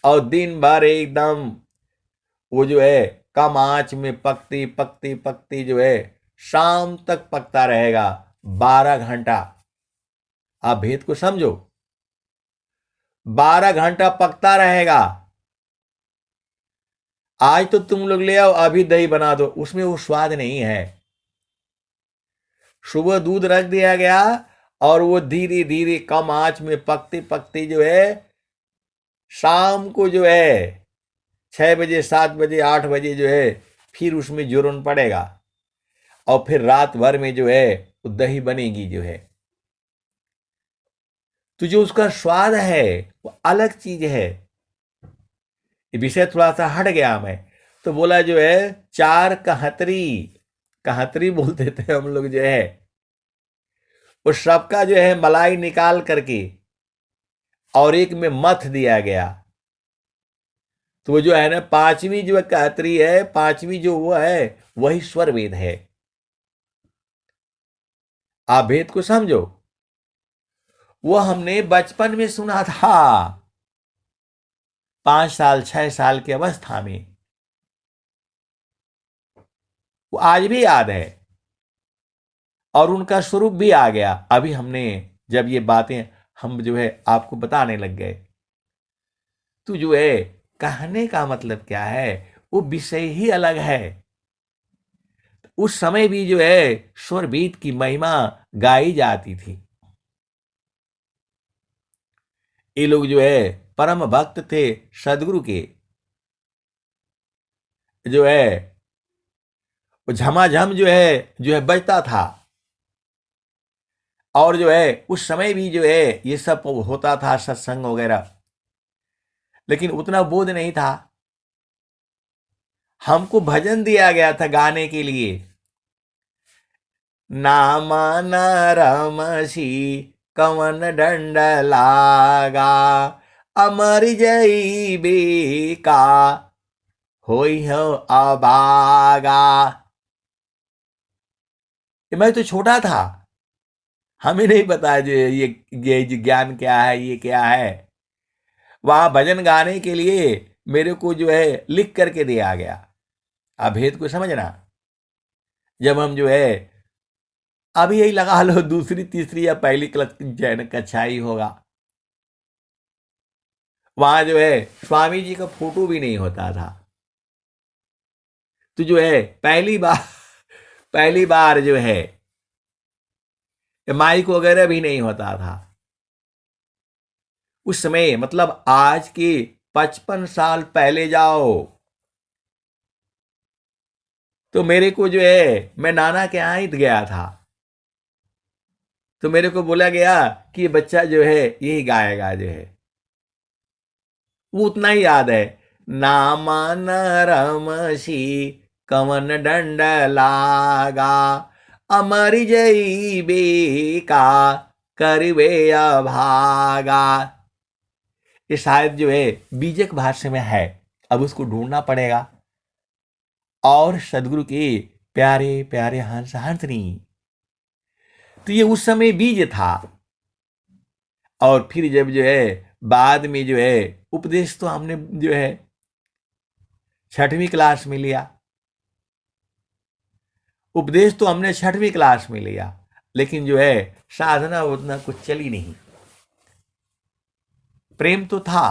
और दिन भर एकदम वो जो है कम आंच में पकती पकती पकती जो है शाम तक पकता रहेगा, 12 घंटा। आप भेद को समझो, 12 घंटा पकता रहेगा। आज तो तुम लोग ले आओ अभी दही बना दो, उसमें वो स्वाद नहीं है। सुबह दूध रख दिया गया और वो धीरे धीरे कम आंच में पकते पकते जो है शाम को जो है 6 बजे, 7 बजे, 8 बजे जो है फिर उसमें जोरन पड़ेगा, और फिर रात भर में जो है वो दही बनेगी। जो है तो जो उसका स्वाद है वो अलग चीज है। ये विषय थोड़ा सा हट गया मैं, तो बोला जो है चार कहतरी, कहतरी बोलते थे हम लोग जो है, उस सबका जो है मलाई निकाल करके और एक में मथ दिया गया। तो वो जो है ना पांचवी जो कहतरी है, पांचवी जो वो है वही स्वर वेद है। आप भेद को समझो। वो हमने बचपन में सुना था, 5 साल 6 साल की अवस्था में। वो आज भी याद है और उनका स्वरूप भी आ गया। अभी हमने जब ये बातें हम जो है आपको बताने लग गए, तो जो है कहने का मतलब क्या है, वो विषय ही अलग है। उस समय भी जो है स्वरबीत की महिमा गाई जाती थी। ये लोग जो है परम भक्त थे सदगुरु के, जो है झमाझम जो है बजता था। और जो है उस समय भी जो है ये सब होता था, सत्संग वगैरह, लेकिन उतना बोध नहीं था। हमको भजन दिया गया था गाने के लिए, नामान रमसी कवन दंड लागा, अमर जई बेका होई हो अभागा। मैं तो छोटा था, हमें नहीं पता जो ये जो ज्ञान क्या है, ये क्या है। वहां भजन गाने के लिए मेरे को जो है लिख करके दिया गया। अब भेद को समझना। जब हम जो है अभी यही लगा लो दूसरी तीसरी या पहली कक्षा ही होगा, वहां जो है स्वामी जी का फोटो भी नहीं होता था। तो जो है पहली बार जो है माइक वगैरह भी नहीं होता था उस समय। मतलब आज के 55 साल पहले जाओ, तो मेरे को जो है मैं नाना के यहाँ ही गया था, तो मेरे को बोला गया कि ये बच्चा जो है यही गाएगा जो है। वो उतना ही याद है, नामान रमसी कवन दंड लागा, अमर जई बेका करवे अभागा। ये शायद जो है बीजक भाष्य में है, अब उसको ढूंढना पड़ेगा। और सदगुरु के प्यारे प्यारे हंस हंसनी, तो ये उस समय बीज था। और फिर जब जो है बाद में जो है उपदेश तो हमने जो है 6वीं क्लास में लिया। उपदेश तो हमने 6वीं क्लास में लिया, लेकिन जो है साधना उतना कुछ चली नहीं। प्रेम तो था,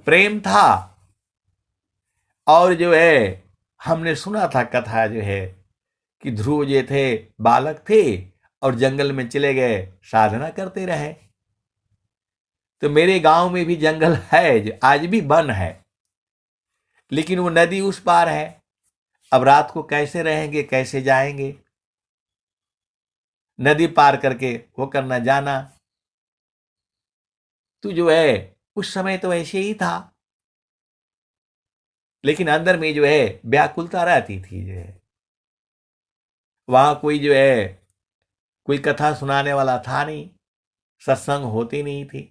प्रेम था। और जो है हमने सुना था कथा जो है कि ध्रुव जी थे, बालक थे और जंगल में चले गए, साधना करते रहे। तो मेरे गांव में भी जंगल है, जो आज भी वन है, लेकिन वो नदी उस पार है। अब रात को कैसे रहेंगे, कैसे जाएंगे, नदी पार करके वो करना जाना। तो जो है उस समय तो ऐसे ही था, लेकिन अंदर में जो है व्याकुलता रहती थी। जो है वहां कोई जो है कोई कथा सुनाने वाला था नहीं, सत्संग होती नहीं थी।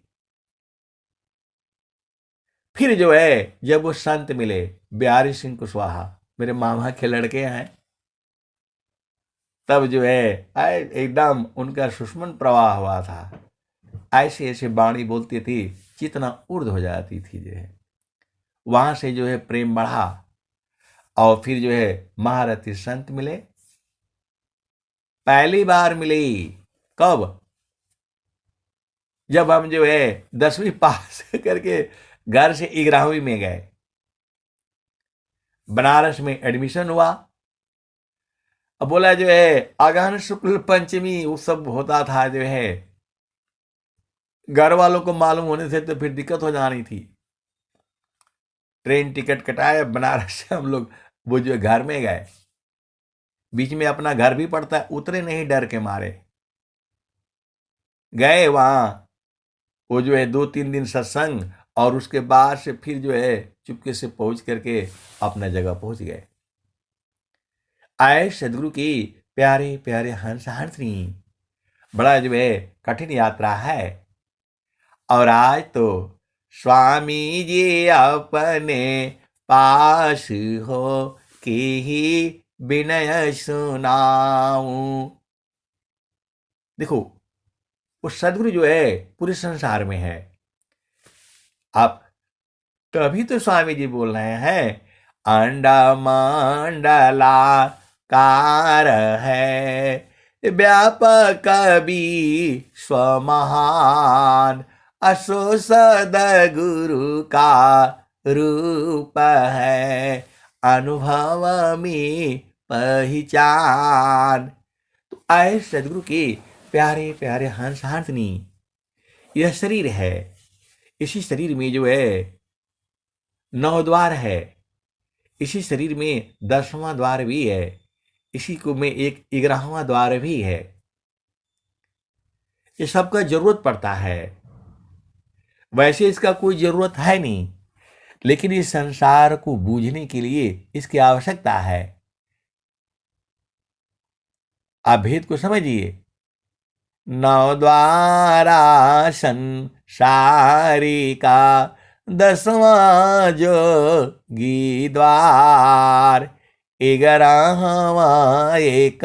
फिर जो है जब वो संत मिले, बिहारी सिंह कुशवाहा, मेरे मामा के लड़के हैं, तब जो है एकदम उनका सुषमन प्रवाह हुआ था। ऐसे ऐसे वाणी बोलती थी, चितना उर्द हो जाती थी। जो है वहां से जो है प्रेम बढ़ा। और फिर जो है महारथी संत मिले, पहली बार मिली कब, जब हम जो है 10वीं पास करके घर से 11वीं में गए, बनारस में एडमिशन हुआ। अब बोला जो है अगहन शुक्ल पंचमी वो सब होता था। जो है घर वालों को मालूम होने से तो फिर दिक्कत हो जानी थी। ट्रेन टिकट कटाए बनारस से हम लोग, वो जो घर में गए, बीच में अपना घर भी पड़ता है, उतरे नहीं डर के मारे। गए वहां, वो जो है 2-3 दिन सत्संग, और उसके बाद से फिर जो है चुपके से पहुंच करके अपना जगह पहुंच गए। आए सदगुरु की प्यारे प्यारे हंस हंसनी। बड़ा जो है कठिन यात्रा है। और आज तो स्वामी जी अपने पास हो कि ही विनय सुनाऊं। देखो वो सदगुरु जो है पूरे संसार में है। आप तभी तो स्वामी जी बोल रहे हैं अंडा मंडला कार है व्यापक भी स्वमहान असो सदगुरु का रूप है अनुभव में पहचान। तो आए सदगुरु के प्यारे प्यारे हंस हंसनी, यह शरीर है, इसी शरीर में जो है 9 द्वार है, इसी शरीर में 10वां द्वार भी है, इसी को में एक 11वां द्वार भी है। ये सबका जरूरत पड़ता है, वैसे इसका कोई जरूरत है नहीं, लेकिन इस संसार को बूझने के लिए इसकी आवश्यकता है। आप भेद को समझिए। 9 द्वारा संसारी का 10वां जोगी द्वार 11वां एक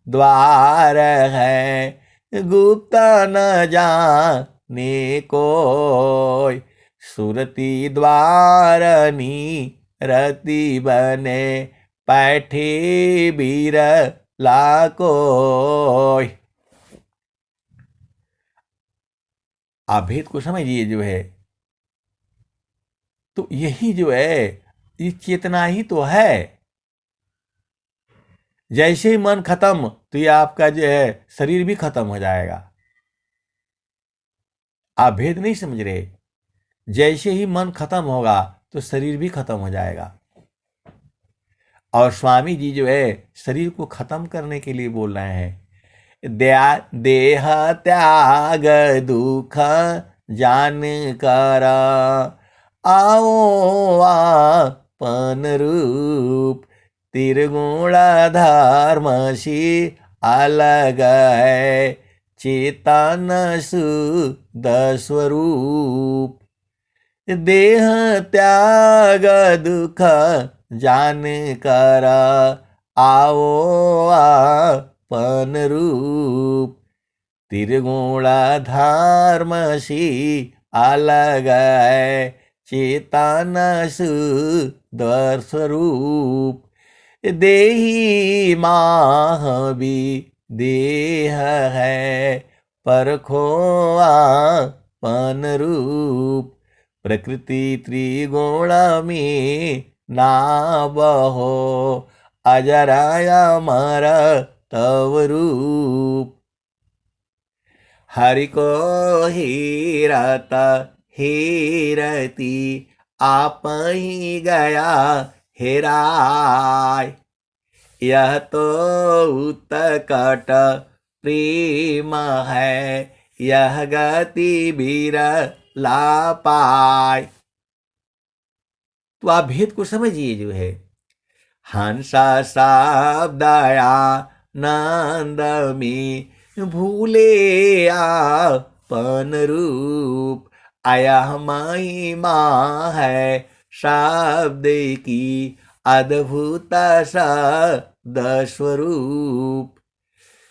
द्वार है गुप्त न जाने कोई सुरती द्वारनी रति बने पैठे बीर कोई। आप भेद को समझिए जो है, तो यही जो है ये चेतना ही तो है। जैसे ही मन खत्म तो ये आपका जो है शरीर भी खत्म हो जाएगा। आप भेद नहीं समझ रहे, जैसे ही मन खत्म होगा तो शरीर भी खत्म हो जाएगा। और स्वामी जी जो है शरीर को खत्म करने के लिए बोल रहे हैं देह त्याग दुख जान कर आओ आपन रूप त्रिगुण धर्मसी अलग है चेतन शुद्ध स्वरूप देह त्याग दुख जान कर आओ आपन रूप त्रिगुण धर्मसी अलग है चेतन शुद्ध स्वरूप देही माहवी देह है परखो आपन रूप प्रकृति त्रिगुण में ना बहो अजराया मर तव रूप हरि को हीरत हीरती आप ही गया हेराय यह तो उत्कट प्रेम है यह गति बिरला पाय। तो आप भेद को समझिए जो है हंसा शब्दया नंद में भूले आपन रूप आया महिमा है शब्द की अद्भुत शब्द स्वरूप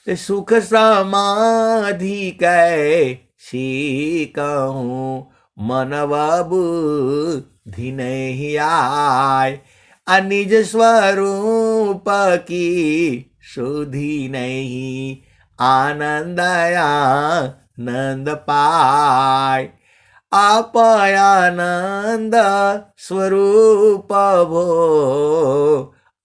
सुख समाधि कैसी कहूँ मनवा बुद्धि नहीं आय अनिज स्वरूप की सुधि नहीं आनंद आनंद पाय आप आनंद स्वरूप भो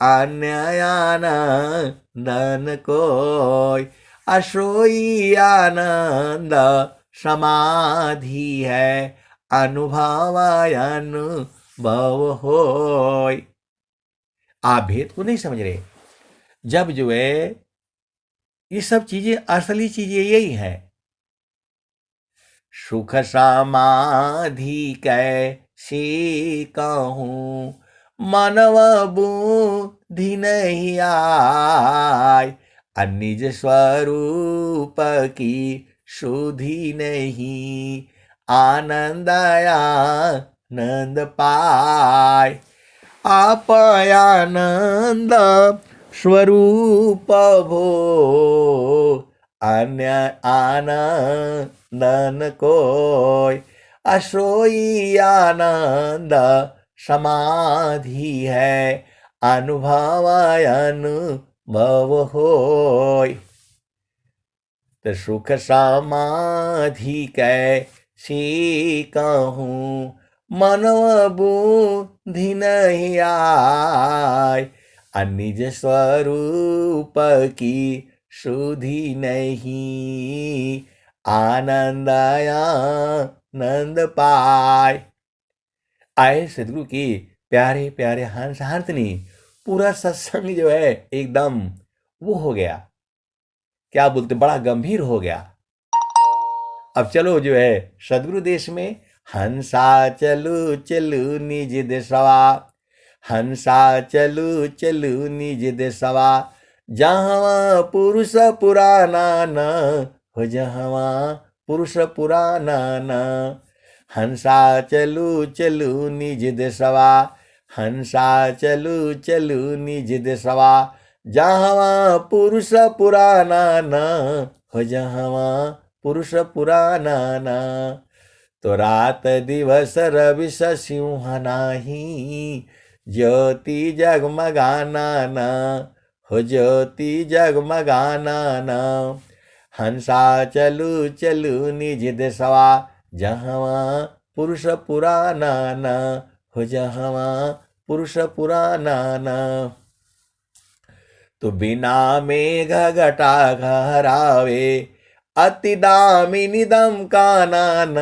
अन्य आनंदन कोय अशोई आनंद समाधि है अनुभव अनुभव होय। आप भेद को नहीं समझ रहे। जब जो है ये सब चीजें असली चीजें यही है सुख समाधि कैसी कहूँ मानव बुद्धि नहीं आय अनिज स्वरूप की सुधि नहीं आनंद आनंद पाय आप आनंद स्वरूप भो अन्य आनंद न कोय, असोई आनंद समाधि है, अनुभव अनुभव होय। तो सुख समाधि कैसी कहूँ, मनव बुद्धि नहीं आय, निज स्वरूप की सुधि नहीं, आनंद आनंद पाय। आए सदगुरु की प्यारे प्यारे हंस हंसनी, पूरा सत्संग जो है एकदम वो हो गया, क्या बोलते, बड़ा गंभीर हो गया। अब चलो जो है सदगुरु देश में, हंसा चलू चलू निज देशवा, हंसा चलू चलू निज देशवा, जहाँ पुरुष पुराना न हो, जहाँ पुरुष पुराना न। हंसा चलू चलू निज देशवा, हंसा चलू चलू निज देशवा, जहाँ पुरुष पुराना न हो, जहाँ पुरुष पुराना न। तो रात दिवस रवि सिंह नाही, ज्योति जगमगाना न हो, ज्योति जगमगाना न। हंसा चलू चलू निज देशवा, जहाँ पुरुष पुराना न हो, जहाँ पुरुष पुराना न। तो बिना मेघ घटा घरावे, अति दामिनी दम काना न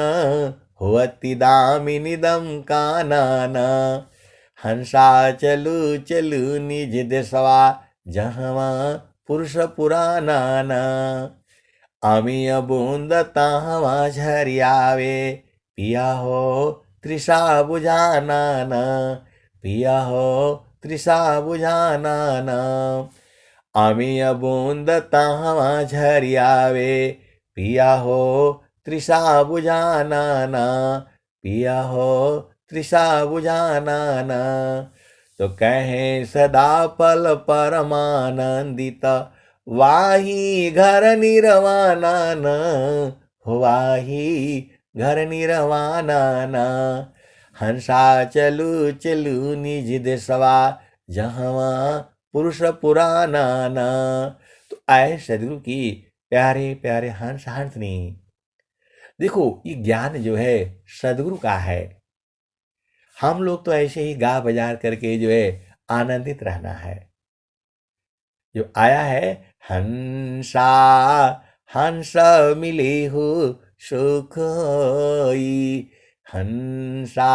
हो, अति दामिनी दम काना न। हंसा चलू चलू निज देशवा, जहाँ पुरुष पुराना न। अमीय बूंद तहवा झरियावे, पिया हो तृषा बुझाना न, पिया हो तृषा बुझाना न। अमीय बूंद तहवा झरियावे, पिया हो तृषा बुझाना न, पिया हो तृषा बुझाना न। तो कहे सदा पल परमानंदित, वाही घर निर्वाणा न हो, वाही घर निर्वाणा न। हंसा चलू चलू निज देशवा, जहाँ पुरुष पुराना न। तो आए सदगुरु की प्यारे प्यारे हंस हंसनी, देखो ये ज्ञान जो है सदगुरु का है। हम लोग तो ऐसे ही गा बजा करके जो है आनंदित रहना है। जो आया है, हंसा हंस मिले हो सुख होई, हंसा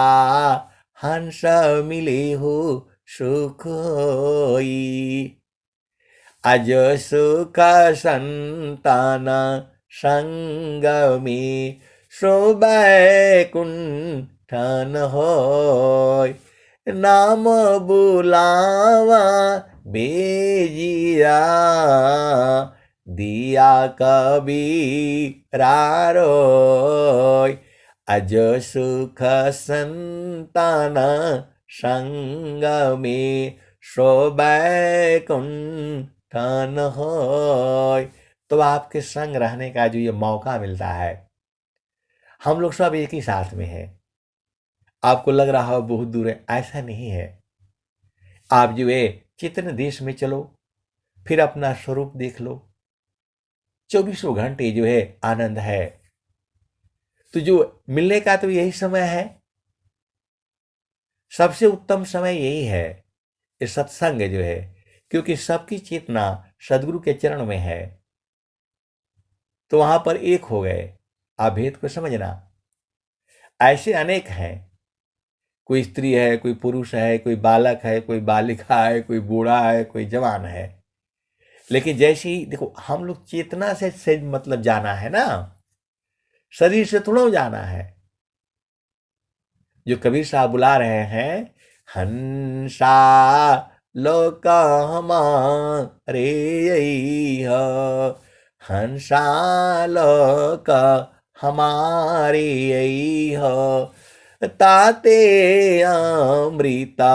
हंस मिले हो सुख होई। अज सुख संतान संग में, शोभै कुंठन होय। नाम बुलावा बेजिया, दिया कबीरा रोय। अज सुख संतान संग में, शोभै कुंठन होय। तो आपके संग रहने का जो ये मौका मिलता है, हम लोग सब एक ही साथ में है। आपको लग रहा हो बहुत दूर है, ऐसा नहीं है। आप जो है चितन देश में चलो, फिर अपना स्वरूप देख लो। 24 घंटे जो है आनंद है। तो जो मिलने का तो यही समय है, सबसे उत्तम समय यही है, ये सत्संग जो है। क्योंकि सबकी चेतना सदगुरु के चरण में है, तो वहां पर एक हो गए। आप भेद को समझना। ऐसे अनेक हैं, कोई स्त्री है, कोई पुरुष है, कोई बालक है, कोई बालिका है, कोई बूढ़ा है, कोई जवान है। लेकिन जैसे ही देखो, हम लोग चेतना से मतलब जाना है ना, शरीर से थोड़ा जाना है। जो कबीर साहब बुला रहे हैं, हंसा लोक हमारे यही, हंसा लोक हमारे यही हो, ताते अमृता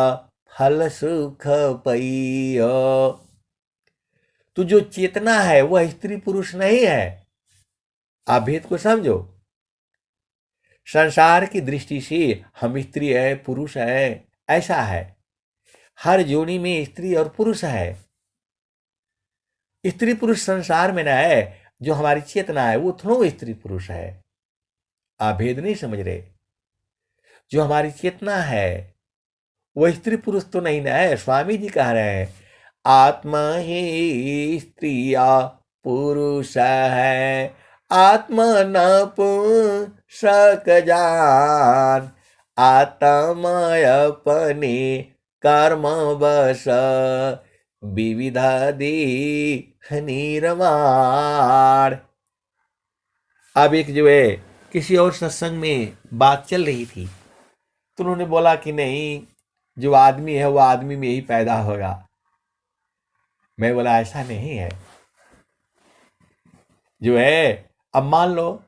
फल सुख पइयो। तो जो चेतना है वह स्त्री पुरुष नहीं है। आप भेद को समझो। संसार की दृष्टि से हम स्त्री है पुरुष है ऐसा है। हर जोनी में स्त्री और पुरुष है। स्त्री पुरुष संसार में ना है। जो हमारी चेतना है वो थोड़ा स्त्री पुरुष है। आप भेद नहीं समझ रहे। जो हमारी चेतना है वो स्त्री पुरुष तो नहीं ना है। स्वामी जी कह रहे हैं आत्मा ही स्त्रिया पुरुष है, आत्मा न पुंसक जान, आत्मा अपने कर्म बस विविधा देह निर्माण। अब एक जो है किसी और सत्संग में बात चल रही थी तो उन्होंने बोला कि नहीं जो आदमी है वो आदमी में ही पैदा होगा। मैं बोला ऐसा नहीं है। जो है अब मान लो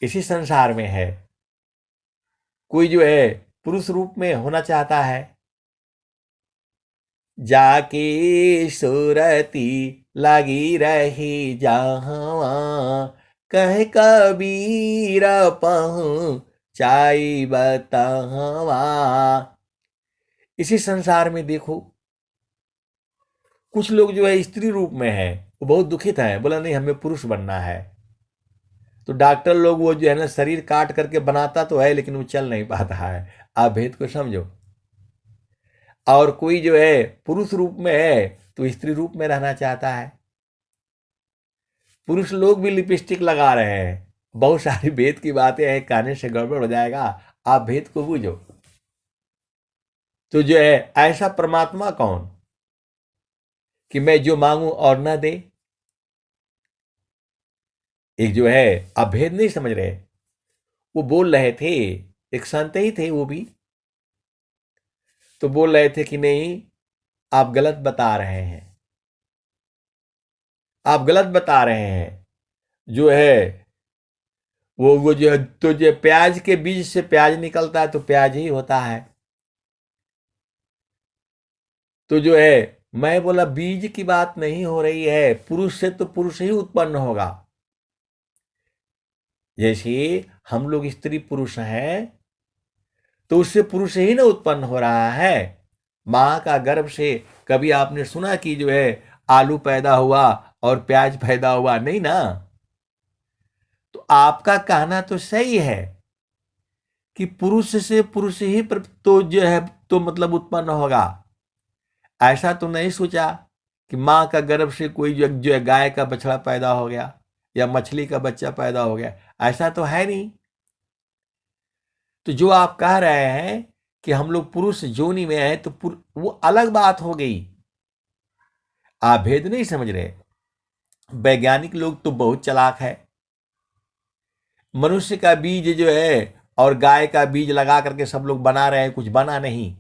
इसी संसार में है कोई जो है पुरुष रूप में होना चाहता है, जाके सुरती लगी रही जहाँ, कह कबीर पहुँचाई बतावा। इसी संसार में देखो कुछ लोग जो है स्त्री रूप में है वो बहुत दुखित है, बोला नहीं हमें पुरुष बनना है। तो डॉक्टर लोग वो जो है ना शरीर काट करके बनाता तो है लेकिन वो चल नहीं पाता है। आप भेद को समझो। और कोई जो है पुरुष रूप में है तो स्त्री रूप में रहना चाहता है। पुरुष लोग भी लिपस्टिक लगा रहे हैं। बहुत सारी भेद की बातें हैं, कहने से गड़बड़ हो जाएगा। आप भेद को बूझो। तो जो है ऐसा परमात्मा कौन कि मैं जो मांगू और ना दे। एक जो है आप भेद नहीं समझ रहे। वो बोल रहे थे, एक संत ही थे वो भी, तो बोल रहे थे कि नहीं आप गलत बता रहे हैं, आप गलत बता रहे हैं। जो है वो जो है तो जो प्याज के बीज से प्याज निकलता है तो प्याज ही होता है। तो जो है मैं बोला बीज की बात नहीं हो रही है, पुरुष से तो पुरुष ही उत्पन्न होगा। जैसे हम लोग स्त्री पुरुष हैं तो उससे पुरुष ही ना उत्पन्न हो रहा है। मां का गर्भ से कभी आपने सुना कि जो है आलू पैदा हुआ और प्याज पैदा हुआ? नहीं ना। तो आपका कहना तो सही है कि पुरुष से पुरुष ही तो जो है तो मतलब उत्पन्न होगा। ऐसा तो नहीं सोचा कि मां का गर्भ से कोई जो है गाय का बछड़ा पैदा हो गया या मछली का बच्चा पैदा हो गया। ऐसा तो है नहीं। तो जो आप कह रहे हैं कि हम लोग पुरुष जोनी में हैं तो वो अलग बात हो गई। आप भेद नहीं समझ रहे। वैज्ञानिक लोग तो बहुत चालाक है। मनुष्य का बीज जो है और गाय का बीज लगा करके सब लोग बना रहे हैं, कुछ बना नहीं।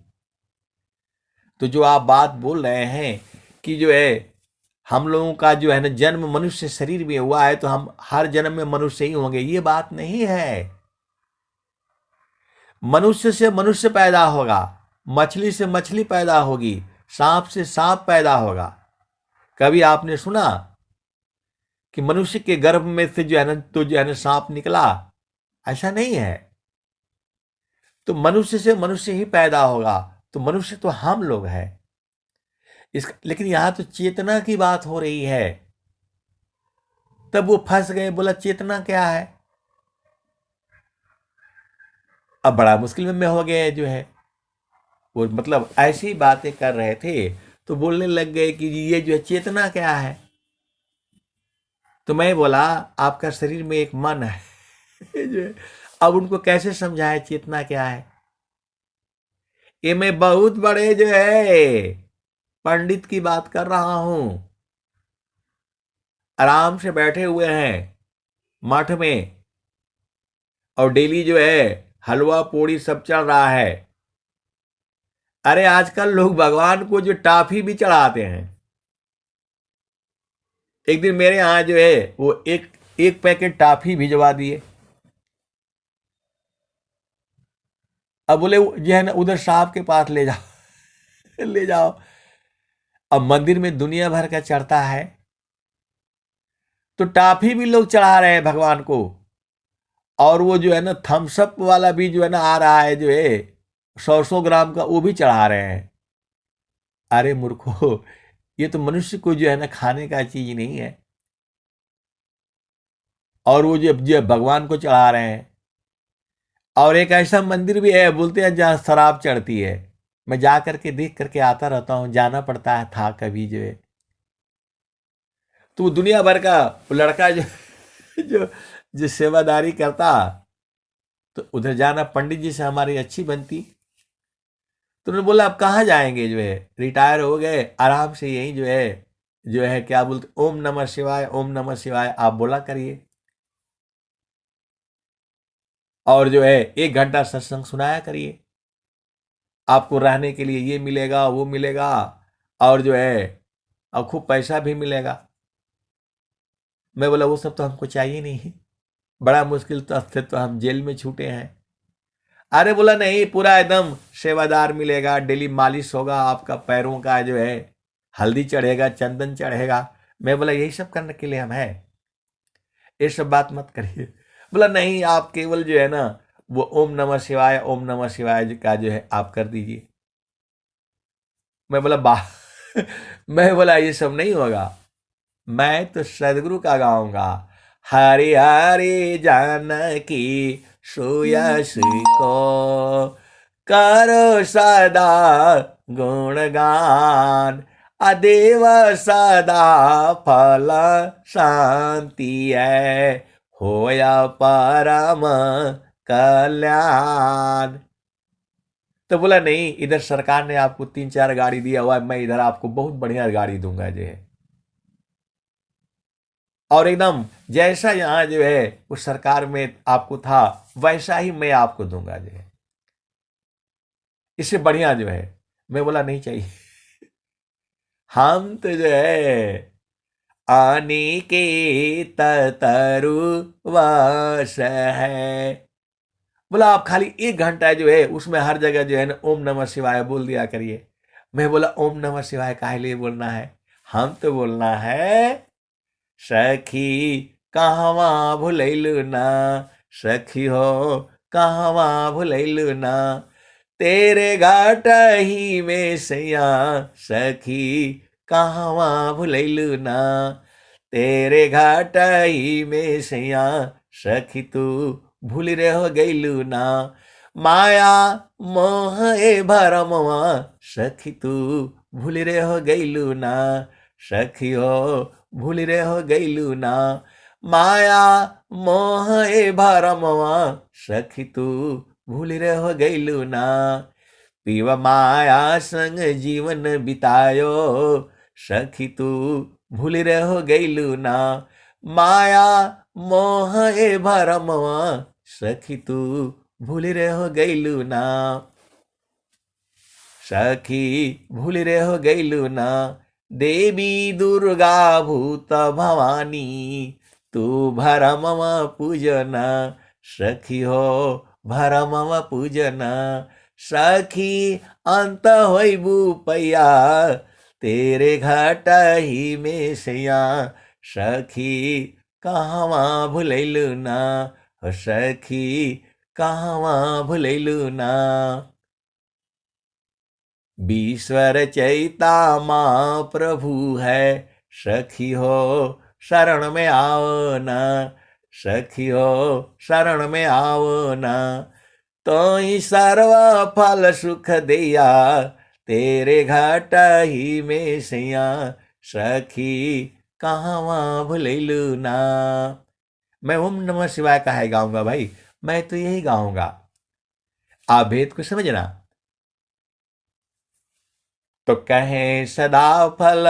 तो जो आप बात बोल रहे हैं कि जो है हम लोगों का जो है ना जन्म मनुष्य शरीर में हुआ है तो हम हर जन्म में मनुष्य ही होंगे, ये बात नहीं है। मनुष्य से मनुष्य पैदा होगा, मछली से मछली पैदा होगी, सांप से सांप पैदा होगा। कभी आपने सुना कि मनुष्य के गर्भ में से जो है ना तो जो है ना सांप निकला? ऐसा नहीं है। तो मनुष्य से मनुष्य ही पैदा होगा। तो मनुष्य तो हम लोग हैं। लेकिन यहां तो चेतना की बात हो रही है। तब वो फंस गए, बोला चेतना क्या है। अब बड़ा मुश्किल में हो गए जो है वो, मतलब ऐसी बातें कर रहे थे तो बोलने लग गए कि ये जो है चेतना क्या है। तो मैं बोला आपका शरीर में एक मन है जो है, अब उनको कैसे समझाए चेतना क्या है। ये मैं बहुत बड़े जो है पंडित की बात कर रहा हूं। आराम से बैठे हुए हैं मठ में और डेली जो है हलवा पूड़ी सब चल रहा है। अरे आजकल लोग भगवान को जो टाफी भी चढ़ाते हैं। एक दिन मेरे यहां जो है वो एक पैकेट टाफी भिजवा दिए। अब बोले जो है ना उधर साहब के पास ले जाओ ले जाओ। अब मंदिर में दुनिया भर का चढ़ता है, तो टाफी भी लोग चढ़ा रहे हैं भगवान को, और वो जो है ना थम्सअप वाला भी जो है ना आ रहा है, जो है 100 ग्राम का, वो भी चढ़ा रहे हैं। अरे मूर्खो, ये तो मनुष्य को जो है ना खाने का चीज नहीं है, और वो जो भगवान को चढ़ा रहे हैं। और एक ऐसा मंदिर भी है बोलते हैं जहाँ शराब चढ़ती है। मैं जा करके देख करके आता रहता हूँ, जाना पड़ता है, था कभी जो है। तो वो दुनिया भर का वो लड़का जो जो जो सेवादारी करता, तो उधर जाना पंडित जी से हमारी अच्छी बनती। तो उन्होंने बोला अब कहाँ जाएंगे, जो है रिटायर हो गए, आराम से यही जो है क्या बोलते, ओम नमः शिवाय, ओम नमः शिवाय आप बोला करिए, और जो है 1 घंटा सत्संग सुनाया करिए, आपको रहने के लिए ये मिलेगा वो मिलेगा, और जो है अब खूब पैसा भी मिलेगा। मैं बोला वो सब तो हमको चाहिए नहीं, बड़ा मुश्किल तो से तो हम जेल में छूटे हैं। अरे बोला नहीं, पूरा एकदम सेवादार मिलेगा, डेली मालिश होगा, आपका पैरों का जो है हल्दी चढ़ेगा, चंदन चढ़ेगा। मैं बोला यही सब करने के लिए हम है, ये सब बात मत करिए। बोला नहीं, आप केवल जो है ना वो ओम नमः शिवाय, ओम नमः शिवाय का जो है आप कर दीजिए। मैं बोला बा मैं बोला ये सब नहीं होगा, मैं तो सदगुरु का गाऊंगा। हरि हरि जानकी सुयश को करो सदा गुणगान, अदेव सदा फल शांति है, होया परम कल्याण। तो बोला नहीं, इधर सरकार ने आपको 3-4 गाड़ी दिया हुआ है, मैं इधर आपको बहुत बढ़िया गाड़ी दूंगा जो है, और एकदम जैसा यहाँ जो है उस सरकार में आपको था वैसा ही मैं आपको दूंगा जो है, इससे बढ़िया जो है। मैं बोला नहीं चाहिए, हम तो जो है आने के तरु वश है। बोला आप खाली 1 घंटा जो है उसमें हर जगह जो है ना ओम नमः शिवाय बोल दिया करिए। मैं बोला ओम नमः शिवाय काहे लिए बोलना है, हम तो बोलना है सखी कहवा भुलैलु ना, सखी हो कहवा भुलैलु ना, तेरे घाट ही में सैया, सखी कहवा भुलैलु ना, तेरे घाट ही में सैया, सखी तू भूल रे हो गईलू ना, माया मोह ए भरमवा, सखी तू भूल रे हो गईलू ना, सखी हो भूल रे हो गईलू ना, माया मोह ए भरमवा, सखी तू भूल रे हो गईलू ना, पीव माया संग जीवन बितायो, सखी तू भूल रे हो गईलू ना, माया मोह ए भरमवा, सखी तू भूल रे हो गईलू ना, सखी भूल रे हो गईलू ना, देवी दुर्गा भूत भवानी, तू भरमवा पूजना, सखी हो भरमवा पूजना, सखी अंत होइबू पैया, तेरे घाट ही में सैया, सखी कहवा भुलैलू ना, सखी कहवा भुलैलू ना, बीश्वर चैता माँ प्रभु है, सखी हो शरण में आओ ना, सखी हो शरण में आओ ना, तो ही सर्व फल सुख दिया, तेरे घाट ही में सैया, सखी कहवा भुलैलू ना। मैं ओम नमः शिवाय का है गाऊंगा भाई, मैं तो यही गाऊंगा। आप भेद को समझना। तो कहे सदा फल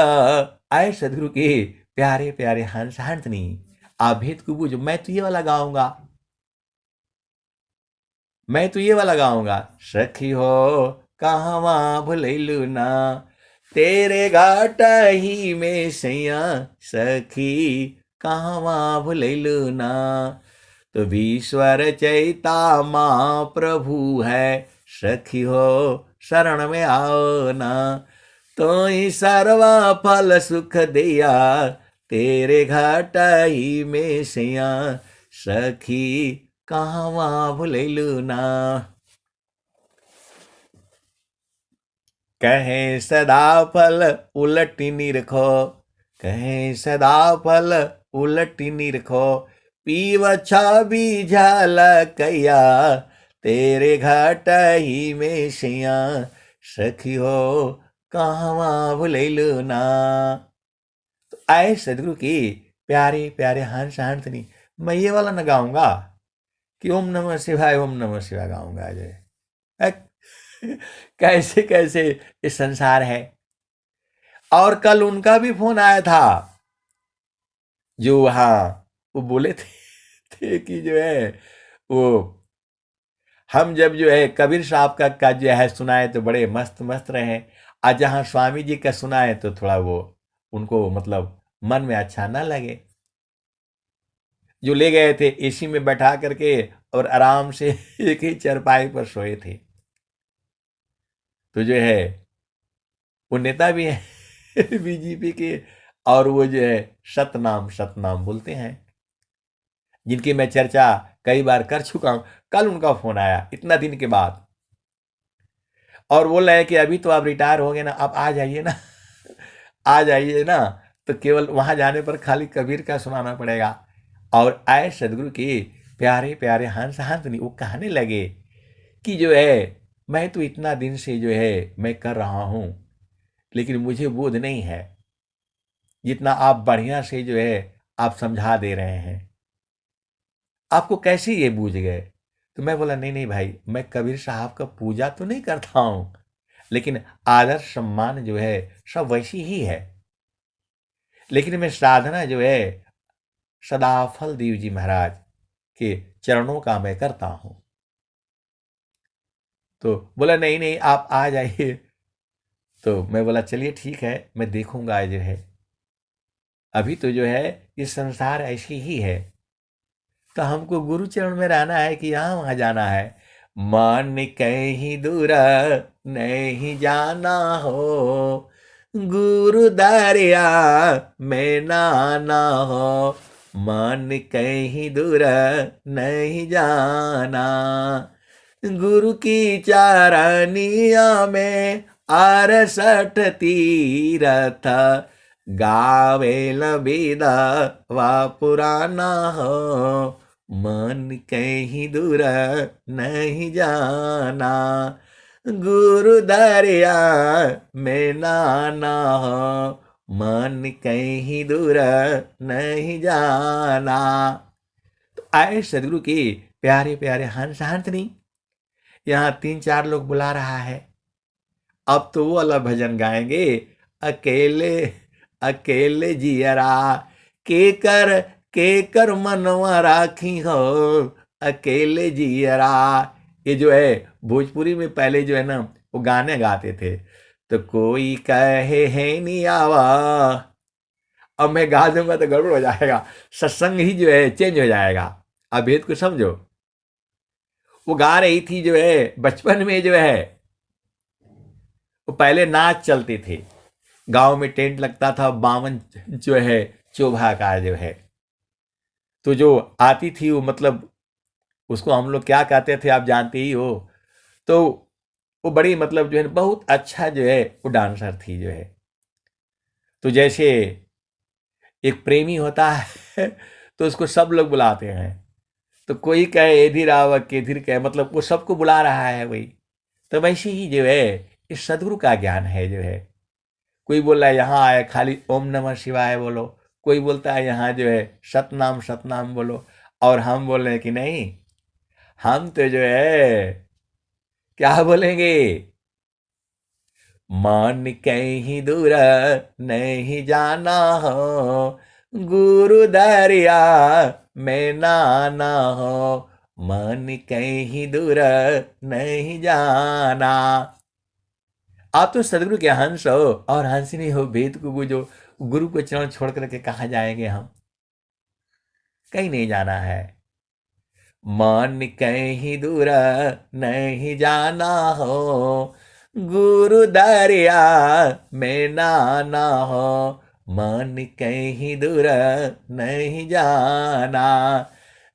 आए सदगुरु के प्यारे प्यारे हंस हंसनी, आप भेद को बूझो। मैं तो ये वाला गाऊंगा, मैं तो ये वाला गाऊंगा, सखी हो कहवा भुलैलू ना, तेरे घाट ही में सैया, सखी कहवा भुलैलू ना, तो ईश्वर चैता माँ प्रभु है, सखी हो शरण में आओ ना, तो ही सर्वा फल सुख दिया, तेरे घाटाई में सिया, सखी कहवा भुलैलू ना। कहे सदा फल उलटी निरखो, कहे सदा फल उलटी निरखो, पीव छवि झलकैया, तेरे घाटही में सिया, सखी हो कहवा भुलैलू ना। तो आए सदगुरु की प्यारे प्यारे हंस हंसनी, मैं ये वाला न गाऊंगा कि ओम नमः शिवाय ओम नमः शिवाय गाऊंगा जो है। कैसे कैसे ये संसार है। और कल उनका भी फोन आया था, जो वहां वो बोले थे कि जो है वो हम जब जो है कबीर साहब का जो है सुनाए तो बड़े मस्त मस्त रहे, आज जहां स्वामी जी का सुनाए तो थोड़ा वो उनको मतलब मन में अच्छा ना लगे। जो ले गए थे एसी में बैठा करके और आराम से एक ही चरपाई पर सोए थे। तो जो है वो नेता भी है बीजेपी के, और वो जो है सतनाम सतनाम बोलते हैं, जिनकी मैं चर्चा कई बार कर चुका हूं। कल उनका फोन आया इतना दिन के बाद, और बोल रहे हैं कि अभी तो आप रिटायर हो गए ना, आप आ जाइए ना आ जाइए ना। तो केवल वहां जाने पर खाली कबीर का सुनाना पड़ेगा। और आए सदगुरु के प्यारे प्यारे हंस हंस नहीं, वो कहने लगे कि जो है मैं तो इतना दिन से जो है मैं कर रहा हूं, लेकिन मुझे बोध नहीं है जितना आप बढ़िया से जो है आप समझा दे रहे हैं। आपको कैसे ये बूझ गए? तो मैं बोला नहीं नहीं भाई, मैं कबीर साहब का पूजा तो नहीं करता हूं, लेकिन आदर सम्मान जो है सब वैसी ही है। लेकिन मैं साधना जो है सदाफल देव जी महाराज के चरणों का मैं करता हूं। तो बोला नहीं नहीं आप आ जाइए। तो मैं बोला चलिए ठीक है, मैं देखूंगा जो है। अभी तो जो है इस संसार ऐसी ही है, तो हमको गुरु चरण में रहना है कि यहाँ वहां जाना है। मन कहीं दूर नहीं जाना हो, गुरु दरिया में नाना हो। मन कहीं दूर नहीं जाना, गुरु की चारनिया में 68 तीरथ, गावे लबीदा वा पुराना हो। मन कहीं दूर नहीं जाना, गुरु दरिया में नाना हो। मन कहीं दूर नहीं जाना। तो आए सदगुरु की प्यारे प्यारे हंस हंसनी, यहाँ 3-4 लोग बुला रहा है। अब तो वो वाला भजन गाएंगे, अकेले अकेले जियरा के कर मनवा राखी हो, अकेले जियरा। ये जो है भोजपुरी में पहले जो है ना वो गाने गाते थे। तो कोई कहे है नहीं आवा, अब मैं गा दूंगा तो गड़बड़ हो जाएगा, सत्संग ही जो है चेंज हो जाएगा। अब भेद को समझो। वो गा रही थी जो है बचपन में जो है वो पहले नाच चलते थे, गांव में टेंट लगता था, बावन जो है चोभा का जो है, तो जो आती थी वो मतलब उसको हम लोग क्या कहते थे आप जानते ही हो। तो वो बड़ी मतलब जो है बहुत अच्छा जो है वो डांसर थी जो है। तो जैसे एक प्रेमी होता है तो उसको सब लोग बुलाते हैं, तो कोई कहे एधिर आव केधिर कहे, मतलब वो सबको बुला रहा है वही। तो वैसे ही जो है इस सदगुरु का ज्ञान है जो है। कोई बोल रहा है यहाँ आए खाली ओम नमः शिवाय बोलो, कोई बोलता है यहाँ जो है सतनाम सतनाम बोलो, और हम बोल रहे हैं कि नहीं, हम तो जो है क्या बोलेंगे, मन कहीं दूर नहीं जाना हो, गुरु दरिया में नाना हो। मन कहीं दूर नहीं जाना। आप तो सदगुरु के हंस हो और हंसनी हो, भेद को बूझो। गुरु को चरण छोड़ करके कहाँ जाएंगे हम? कहीं नहीं जाना है। मन कहीं दूर नहीं जाना हो, गुरु दरिया में नाना हो, मन कहीं दूर नहीं जाना।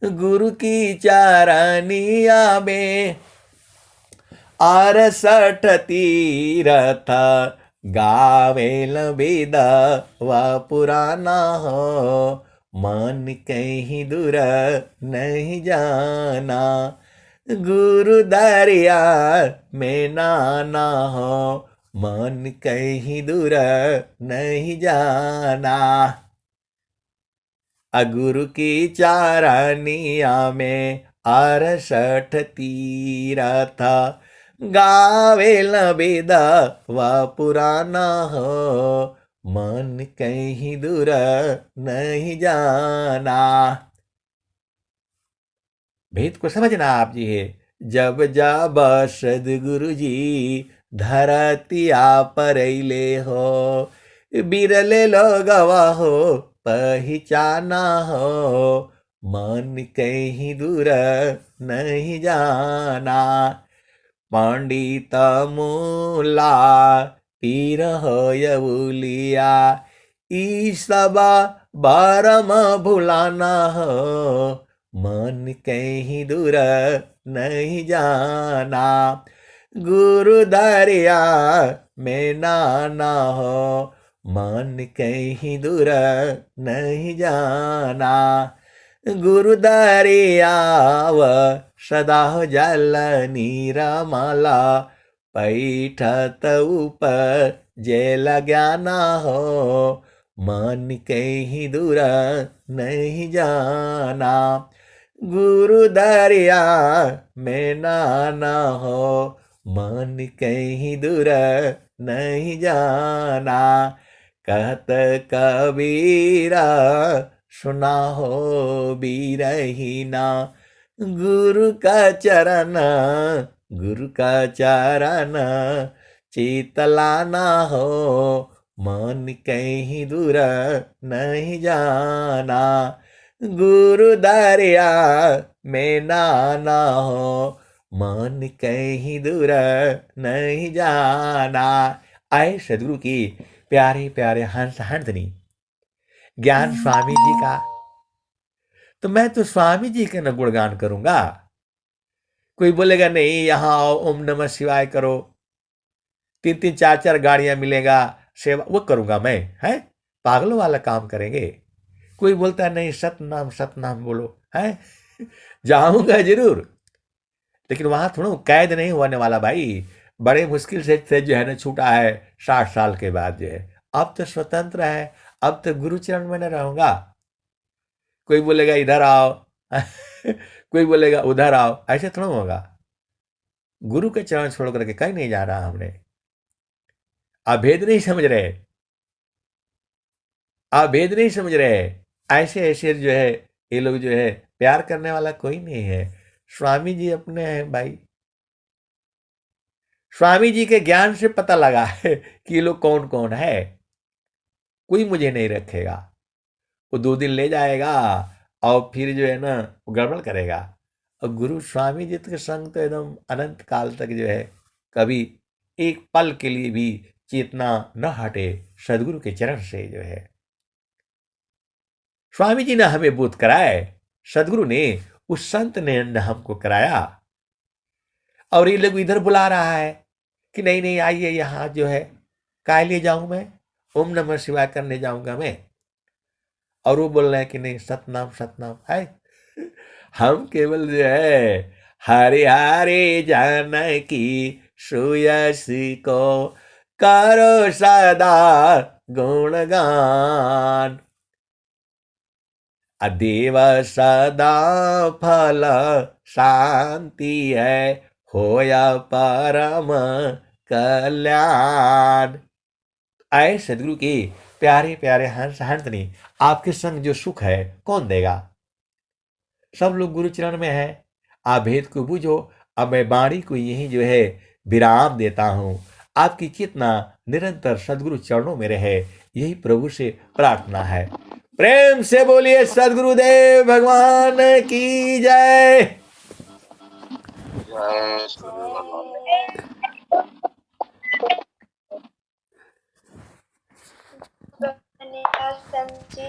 गुरु की चरनिया में 68 तीरथ, गावेल विदवा पुराना हो, मन कहीं दूर नहीं जाना। गुरु दरिया में नाना हो, मन कहीं दूर नहीं जाना। गुरु की चरनिया में 68 तीरथ, गावेल विदवा पुराना हो, मन कहीं दूर नहीं जाना। भेद को समझना आप जी है। जब जब सदगुरु जी धरतिया पर अइले हो, बिरले लोगवा हो पहचाना हो, मन कहीं दूर नहीं जाना। पंडित मूला पीर हो यवुलिया, ई सब बारम भुलाना हो, मन कहीं दूर नहीं जाना। गुरु दरिया में नाना हो, मन कहीं दूर नहीं जाना। गुरु दरियाव सदा जल नीरमाला, पैठत ऊपर जेल ज्ञाना हो, मन कहीं दूर नहीं जाना। गुरु दरिया में नाना हो, मन कहीं दूर नहीं जाना। कहत कबीरा सुना हो बीरहीना, गुरु का चरण गुरु का चरण चितलाना हो, मन कहीं दूर नहीं जाना। गुरु दरिया में नाना हो, मन कहीं दूर नहीं जाना। आए सदगुरु की प्यारे प्यारे हंस हंसनी ज्ञान स्वामी जी का, तो मैं तो स्वामी जी का न गुणगान करूंगा। कोई बोलेगा नहीं यहां आओ ओम नमः शिवाय करो, 3-3 4-4 गाड़ियां मिलेगा सेवा, वो करूंगा मैं? है पागलों वाला काम करेंगे। कोई बोलता है नहीं सतनाम बोलो, है जाऊंगा जरूर, लेकिन वहां थोड़ा कैद नहीं होने वाला भाई। बड़े मुश्किल से जो है ना छूटा है 60 साल के बाद जो है, अब तो स्वतंत्र है, अब तो गुरु चरण में न रहूंगा। कोई बोलेगा इधर आओ कोई बोलेगा उधर आओ, ऐसे थोड़ा होगा। गुरु के चरण छोड़ करके कहीं नहीं जा रहा हमने। आप भेद नहीं समझ रहे, आप भेद नहीं समझ रहे। ऐसे ऐसे जो है ये लोग जो है प्यार करने वाला कोई नहीं है। स्वामी जी अपने हैं भाई। स्वामी जी के ज्ञान से पता लगा है कि ये लोग कौन कौन है। कोई मुझे नहीं रखेगा, वो 2 दिन ले जाएगा और फिर जो है ना वो गड़बड़ करेगा। और गुरु स्वामी जी के संग तो एकदम अनंत काल तक जो है कभी एक पल के लिए भी चेतना न हटे सदगुरु के चरण से जो है। स्वामी जी ने हमें बोध कराए, सदगुरु ने उस संत ने हमको कराया। और ये लोग इधर बुला रहा है कि नहीं नहीं आइए यहाँ जो है, काय ले जाऊं मैं, ओम नमः शिवाय करने जाऊंगा मैं। और वो बोल रहे हैं कि नहीं सतनाम है। हम केवल जो है हरे हरे जानकी सुयसी को करो सदा गुणगान। देव सदा फल शांति है, होया परम कल्याण। आए सदगुरु के प्यारे प्यारे हंस हंसनी, आपके संग जो सुख है कौन देगा? सब लोग गुरु चरण में है। आप भेद को बूझो। अब मैं वाणी को यही जो है विराम देता हूं। आपकी चेतना निरंतर सदगुरु चरणों में रहे, यही प्रभु से प्रार्थना है। प्रेम से बोलिए सदगुरुदेव भगवान की जय। Vanilla Samji